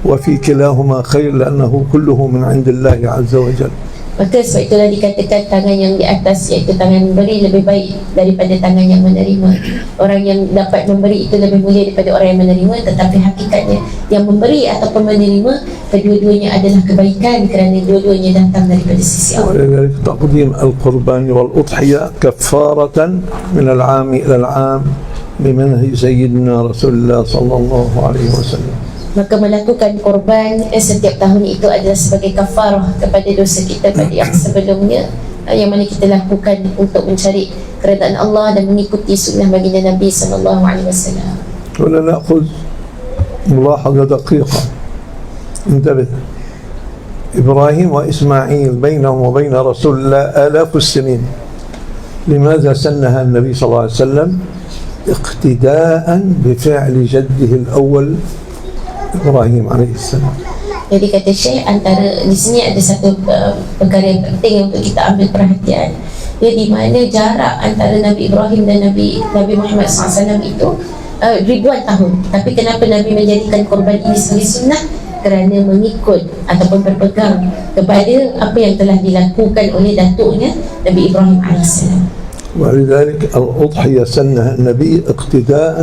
وفي كلاهما خير لأنه كله من عند الله عز وجل. Maka sebab itulah dikatakan tangan yang di atas, iaitu tangan memberi, lebih baik daripada tangan yang menerima. Orang yang dapat memberi itu lebih mulia daripada orang yang menerima, tetapi hakikatnya yang memberi ataupun menerima, kedua-duanya adalah kebaikan kerana dua-duanya datang daripada sisi Allah. ولذلك تقديم القربان والأضحية كفارة من العام إلى العام بمنهج سيدنا رسول الله صلى الله عليه وسلم. Maka melakukan korban setiap tahun itu adalah sebagai kafarah kepada dosa kita pada yang sebelumnya, yang mana kita lakukan untuk mencari keredaan Allah dan mengikuti sunnah baginda Nabi SAW. ولا نأخذ ملاحظة دقيقة، انتبه. إبراهيم وإسماعيل بينهم وبين رسول الله آلاف السنين. لماذا سنها النبي صلى الله عليه وسلم؟ اقتداء بفعل جده الأول إبراهيم عليه السلام. Jadi kata Syekh, antara di sini ada satu perkara yang penting untuk kita ambil perhatian. Dia di mana jarak antara Nabi Ibrahim dan Nabi Muhammad SAW itu ribuan tahun. Tapi kenapa Nabi menjadikan korban ini sebagai sunnah? Kerana mengikut ataupun berpegang kepada apa yang telah dilakukan oleh datuknya Nabi Ibrahim AS. ولذلك الأضحية سنها النبي اقتداء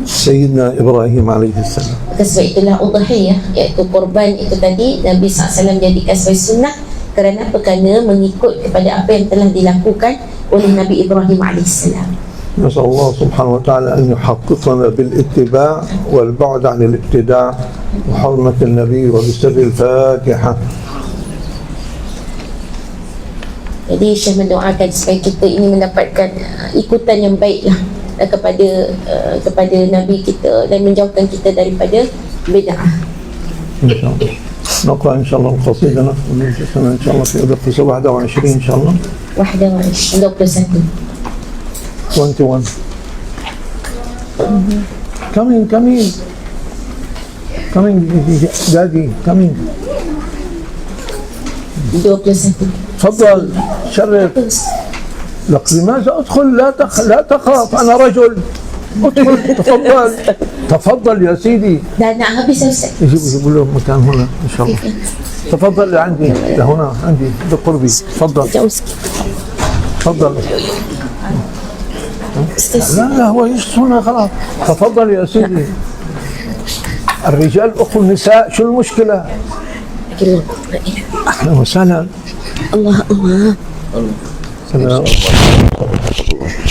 سيدنا إبراهيم عليه السلام. Sebab itulah udhiyah, iaitu korban itu tadi Nabi SAW jadikan sebagai sunnah. Kerana apa? Kerana mengikut kepada apa yang telah dilakukan oleh Nabi Ibrahim AS. نسأل الله سبحانه وتعالى أن يحققنا بالاتباع والبعد عن الابتداع وحرمة النبي وبسر الفاتحة. Jadi Syekh mendoakan supaya kita ini mendapatkan ikutan yang baiklah kepada Nabi kita dan menjauhkan kita daripada bid'ah. إن شاء الله نقرأ إن شاء الله القصيدة إن شاء الله في أدق 21 إن شاء الله 21. Coming daddy coming. 21. تفضل شرف. لماذا ادخل؟ لا تخاف، انا رجل. ادخل تفضل يا سيدي. Dah nak habis Ustaz. يجيبوا له مكان هنا ان شاء الله. تفضل عندي هنا عندي بقربي. تفضل Jauh sikit. تفضل. Ustaz. لا هو يجلس هنا خلاص. تفضل يا سيدي. الرجال اخو النساء، شو المشكلة؟ اهلا وسهلا. Allah سلام.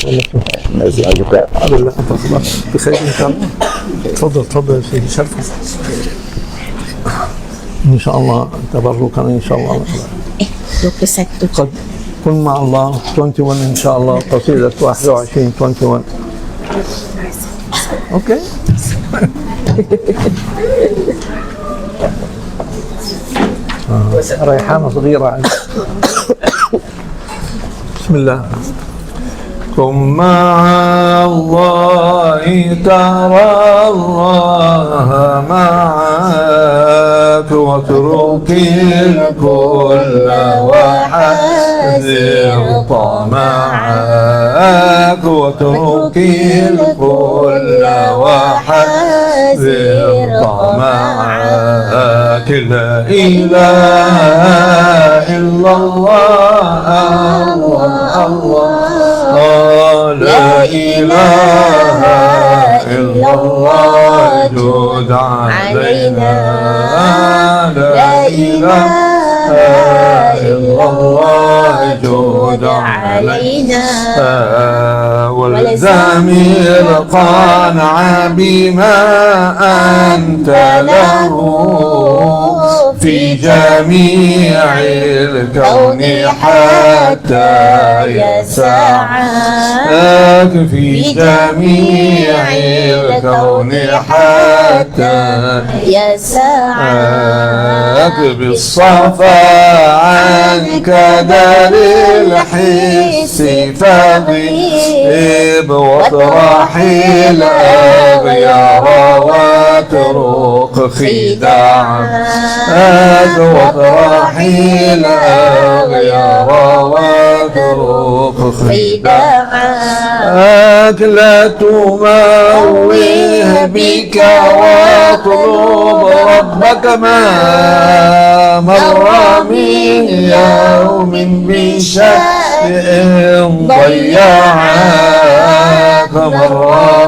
الله بخير ان شاء الله. تفضل يا سيدي شرفك. ان شاء الله تبركا ان شاء الله. 21. قد كن مع الله 21 ان شاء الله. قصيدة 21 21. اوكي. ريحانة صغيرة. بسم الله. كن مع الله ترى الله معك واترك الكل وحذر طمعك واترك الكل وحذر طمعك. لا إله إلا الله لا إله إلا الله جود علينا. لا إله إلا الله جود علينا. والزم القنع بما أنت له في جميع الكون حتى يسعك. في جميع الكون حتى يسعك. بالصفا عنك دار الحس فغيب واطرح الأغيار واترك خداعك. واطرح الأغيار واترك خداعك. لا تموه بك واطلب ربك ما مر من يوم بشيء ضيعك. مر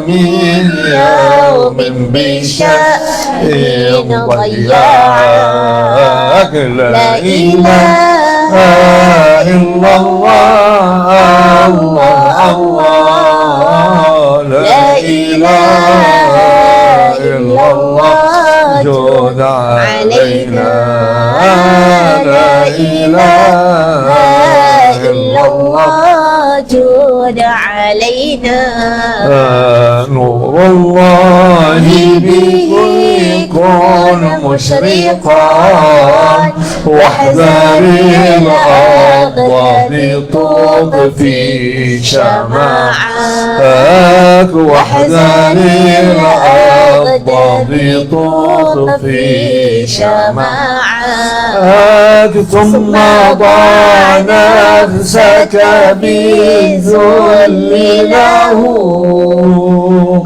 من يوم بشيء ضيعك. لا إله إلا الله لا إله إلا الله جود علينا. لا إله إلا الله جود علينا نور الله به كن مشرقا واحذر الأرض بتطفي شمعك واحذر الأرض بتطفي شمعك ثم ضع نفسك بالذل له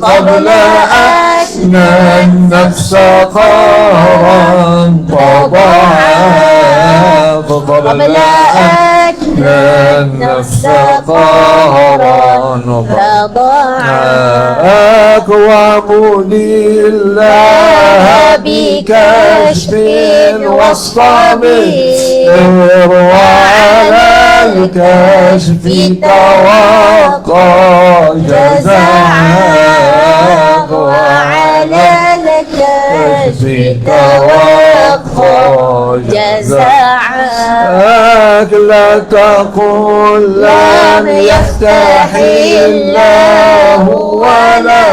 قبل أن النفس قهرا تضاعف قبل أن النفس قهرا تضاعف وعبد الله بكشف والصبر وعلى الكشف توقع جزاءك وعلى الكشف توقع جزاءك لا تقل لم يفتح الله ولا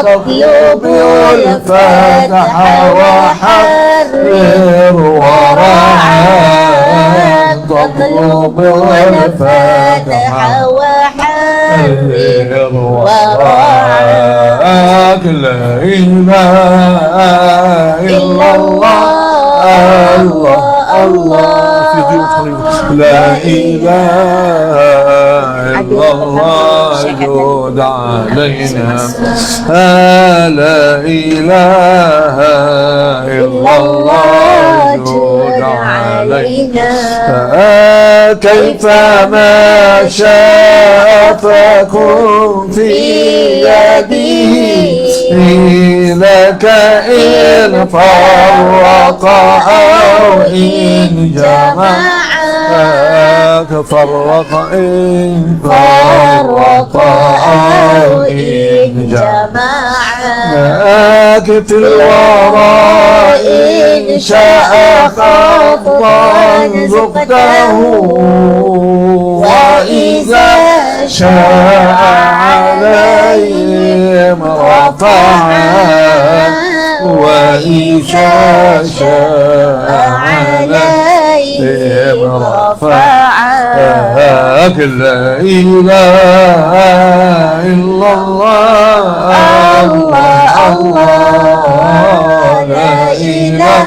تطلب الفتح وحرر ورعاك تطلب الفتح وحرر ورعاك لا إله إلا الله لا إله إلا الله جود علينا لا إله إلا الله جود علينا كيفما شاء فكن في يده لك إن فرق أو إن جمع فرق إن فرق أو إن جمعك في الورى إن شاء خفضا ذقته وإذا شاء عليهم رفعك وإذا شاء عليهم رفعك لا إله إلا الله لا إله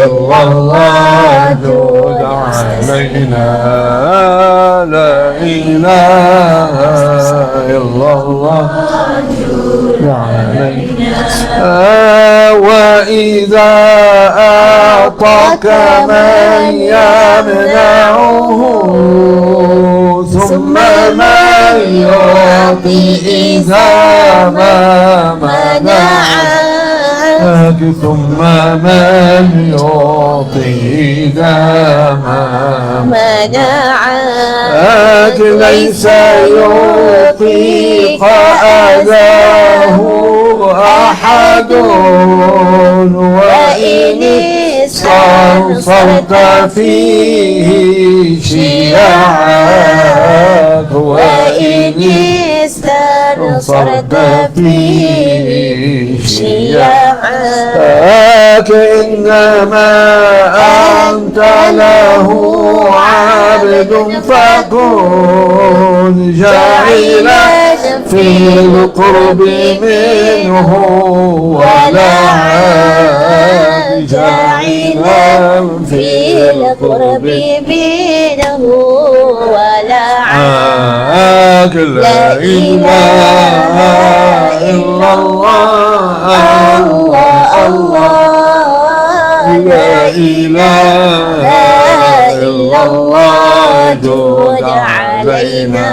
إلا الله جود علينا لا إله إلا الله علينا وإذا أعطاك من يمنعه ثم من يعطي إذا ما منعك ثم من يعطي إذا ما منعك ليس يطيق أذاه أحد وإن استنصرت فيه شيعك وإن استنصرت فيه شيعك إنما أنت له عبد فكن جاعلا في القرب منه ولا جاعلا في القرب منه ولا لا إله إلا الله لا إله إلا الله جود علينا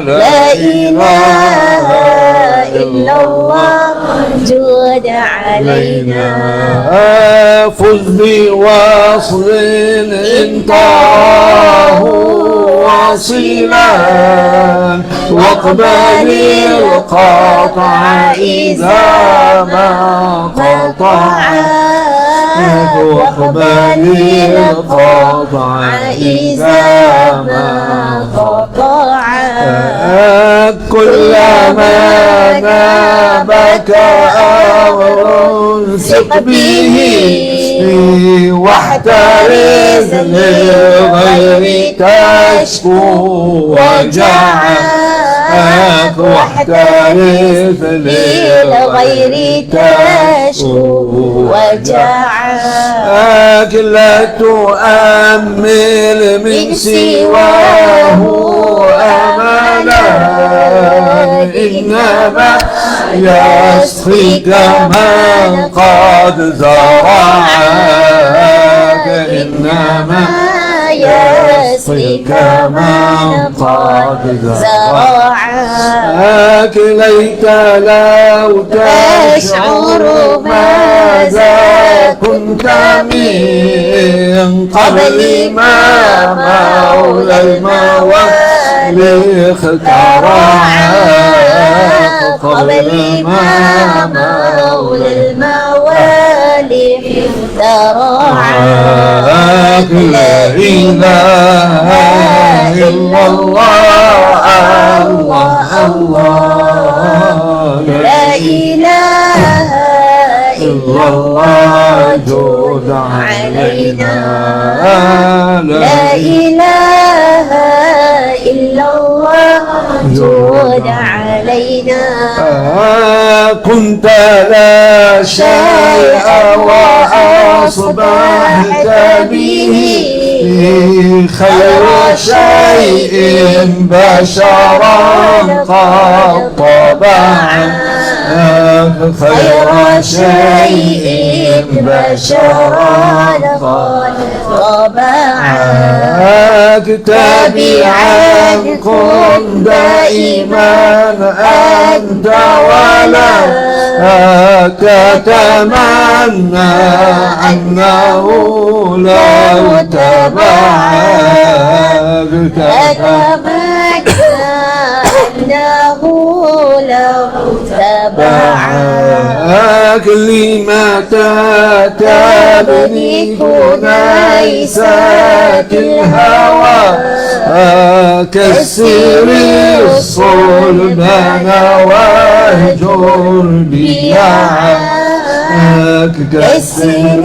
لا إله إلا الله جود علينا فز بوصل إن تراه واصلا واقبل القطع إذا ما قطع واقبلي القطع إذا ما قطع كلما نابك أمر ثق به واحترز للغير تشكو وجعك واحترز للغير تشكو وجعك لا تؤمل من سواه أملا إنما يسقيك من قد زرعك إنما يسقيك من قد زرعك ليت لو تشعر ماذا كنت من قبل ما مولى الموالي اخترعك قبل ما مولى الموالي اخترعك لا إله إلا الله الله الله لا إله إلا الله جود علينا لا إله إلا الله جود علينا كنت لا شيء وأصبحت به خير شيء بشرا قد طبعا خير شيء بشرا قد طبعا تابعا كن دائما أنت ولا تتمنى أنه لو تبعك أنه لو تبعك لما تتبني كنيسات الهوى كسر الصلبان واهجر بيعك كسر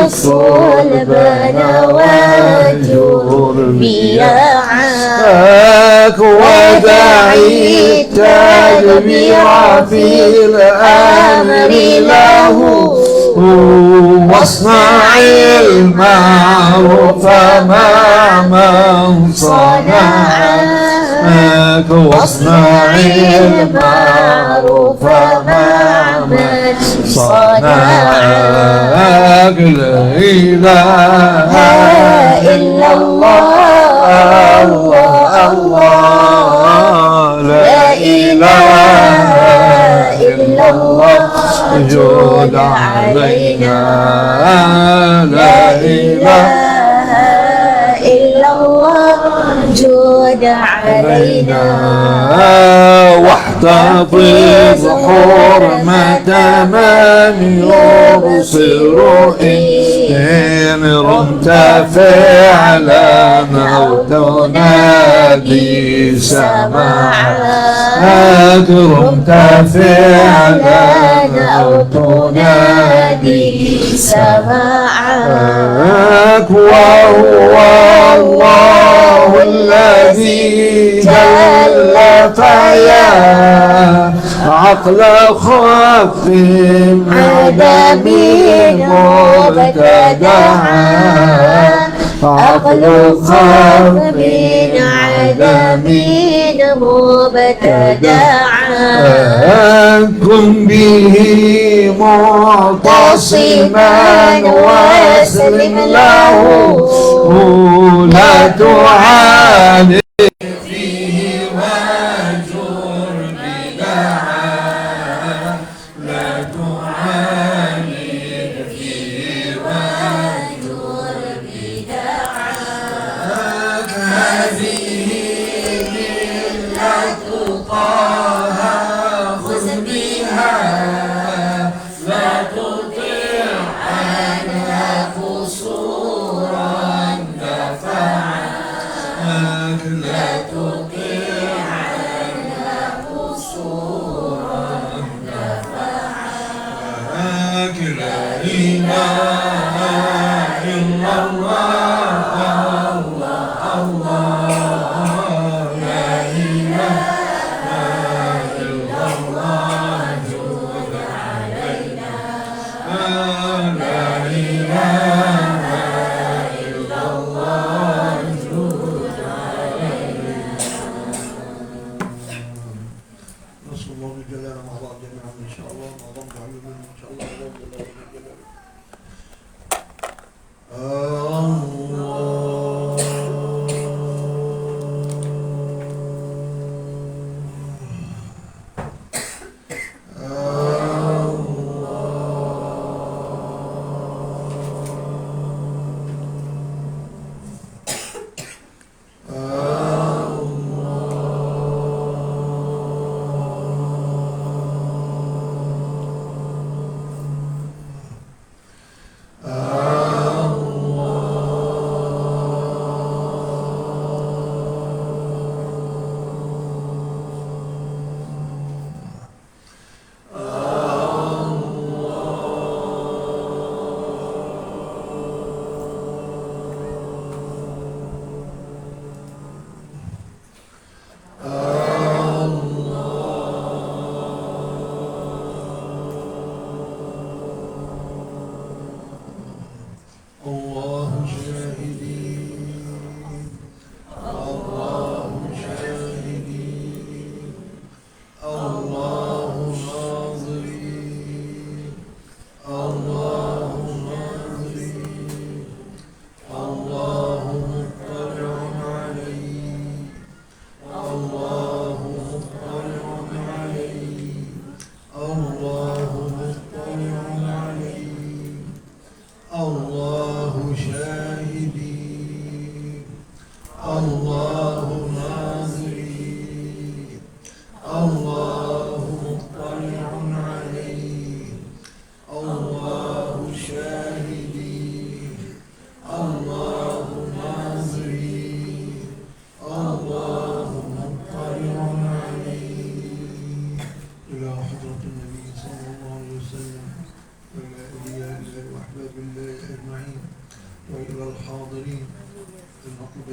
الصلبان واهجر بيعك ودعي التدبير في الأمر له واصنع المعروف مع من صنعك واصنع المعروف مع من صنعك لا إله إلا الله الله لا إله إلا الله جود علينا لا إله إلا الله جود علينا واحتفظ حرمة من يبصر إن رمت فعلا أو تنادي سماعك رمت فعلا أو تنادي سماعك وهو الله الذي جل فيا عقل خف عدم مبتدعا عقل خف عدم مبتدعا كن به معتصما واسلم له لا تعاني فيه واجر بدعا لا تعاني فيه واجر بدعا هذه ملة طه خذ بها لا تطع عنها لا تطيعن قصورا نفعك لا إله إلا الله الله لا إله إلا الله جود علينا لا إله إلا الله جود علينا. نسأل الله الجلال مع بعض جميعا إن شاء الله مع ضم علومنا إن شاء الله الله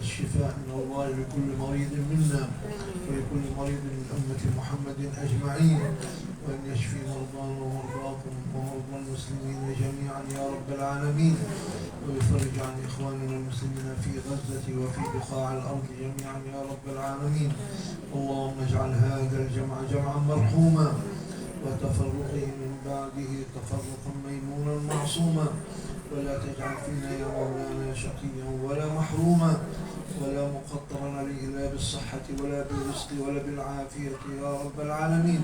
الشفاء من الله لكل مريض منا ولكل مريض من أمة محمد أجمعين، وأن يشفي مرضانا ومرضاكم ومرضى المسلمين جميعا يا رب العالمين، ويفرج عن إخواننا المسلمين في غزة وفي بقاع الأرض جميعا يا رب العالمين. اللهم اجعل هذا الجمع جمعا مرحوما وتفرقه من بعده تفرقا ميمونا معصوما، ولا تجعل فينا يا مولانا شقيا ولا محروما ولا مقطرا عليه لا بالصحة ولا بالرزق ولا بالعافية يا رب العالمين.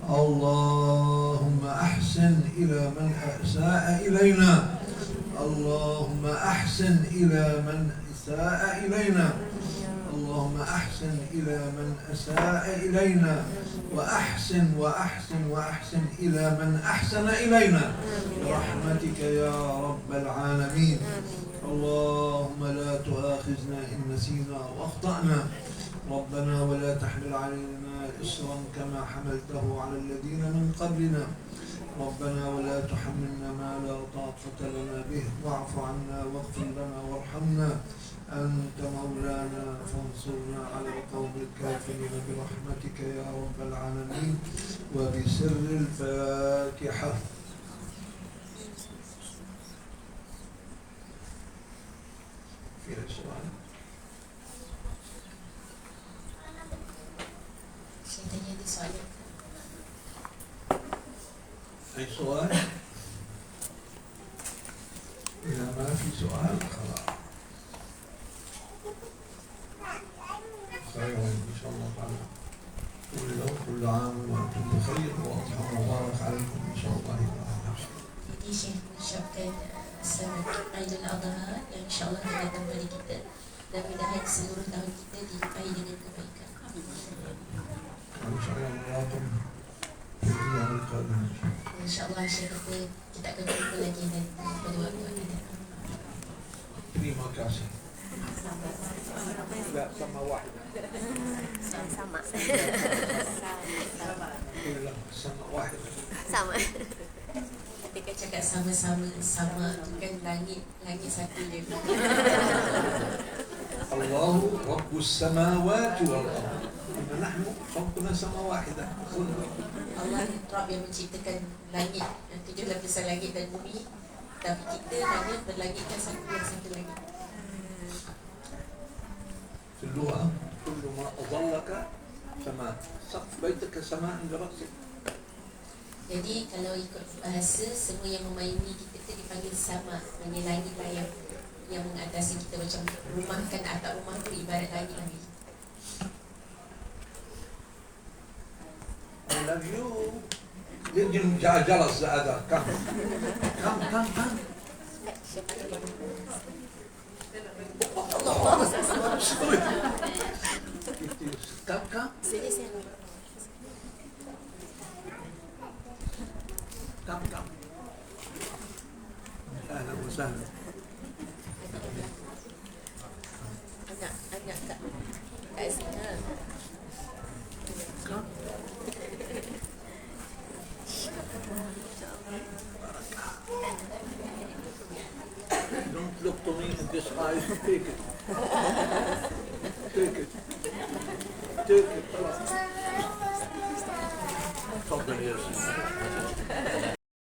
اللهم أحسن إلى من أساء إلينا، اللهم أحسن إلى من أساء إلينا، اللهم أحسن إلى من أساء إلينا، وأحسن وأحسن وأحسن إلى من أحسن إلينا برحمتك يا رب العالمين. اللهم لا تؤاخذنا إن نسينا وأخطأنا، ربنا ولا تحمل علينا إصرا كما حملته على الذين من قبلنا، ربنا ولا تحملنا ما لا طاقة لنا به، واعف عنا واغفر لنا وارحمنا، أنت مولانا فانصرنا على القوم الكافرين برحمتك يا رب العالمين. وبسر الفاتحة. فيها سؤال؟ أي سؤال؟ إذا ما في سؤال خلاص خير إن شاء الله تعالى. كل عام وأنتم بخير وأضحى مبارك عليكم إن شاء الله تعالى. Jadi Syekh mengucapkan selamat Aidil Adha yang insyaAllah akan datang pada kita, dan mudah-mudahan seluruh tahun kita dilimpahi dengan kebaikan. InsyaAllah Syekh kata kita akan jumpa lagi nanti pada waktu yang akan datang. Terima kasih. لا سما واحدة. Sama. لا سما واحدة. Sama. Ketika cakap sama-sama, sama tu kan langit satu je. الله رب السماوات والأرض ونحن ربنا سما واحدة. Allah ni Rabb yang menciptakan langit, yang 7 lapisan langit dan bumi. Tapi kita hanya berlangitkan satu langit. في اللغة كل ما أظلك سماء، سقف بيتك سماء عند رأسك. Jadi kalau ikut bahasa, semua yang memayungi kita tu dipanggil sama. Hanya langit lah yang mengatasi kita, macam rumah kan, atap rumah tu ibarat langit lagi. I love you. يمكن جلس هذا كم. كم أهلا وسهلا. Agak kat sini. Don't look to me in this eye. Take it. Take it. Take it. خلاص. تفضل يا سيدي.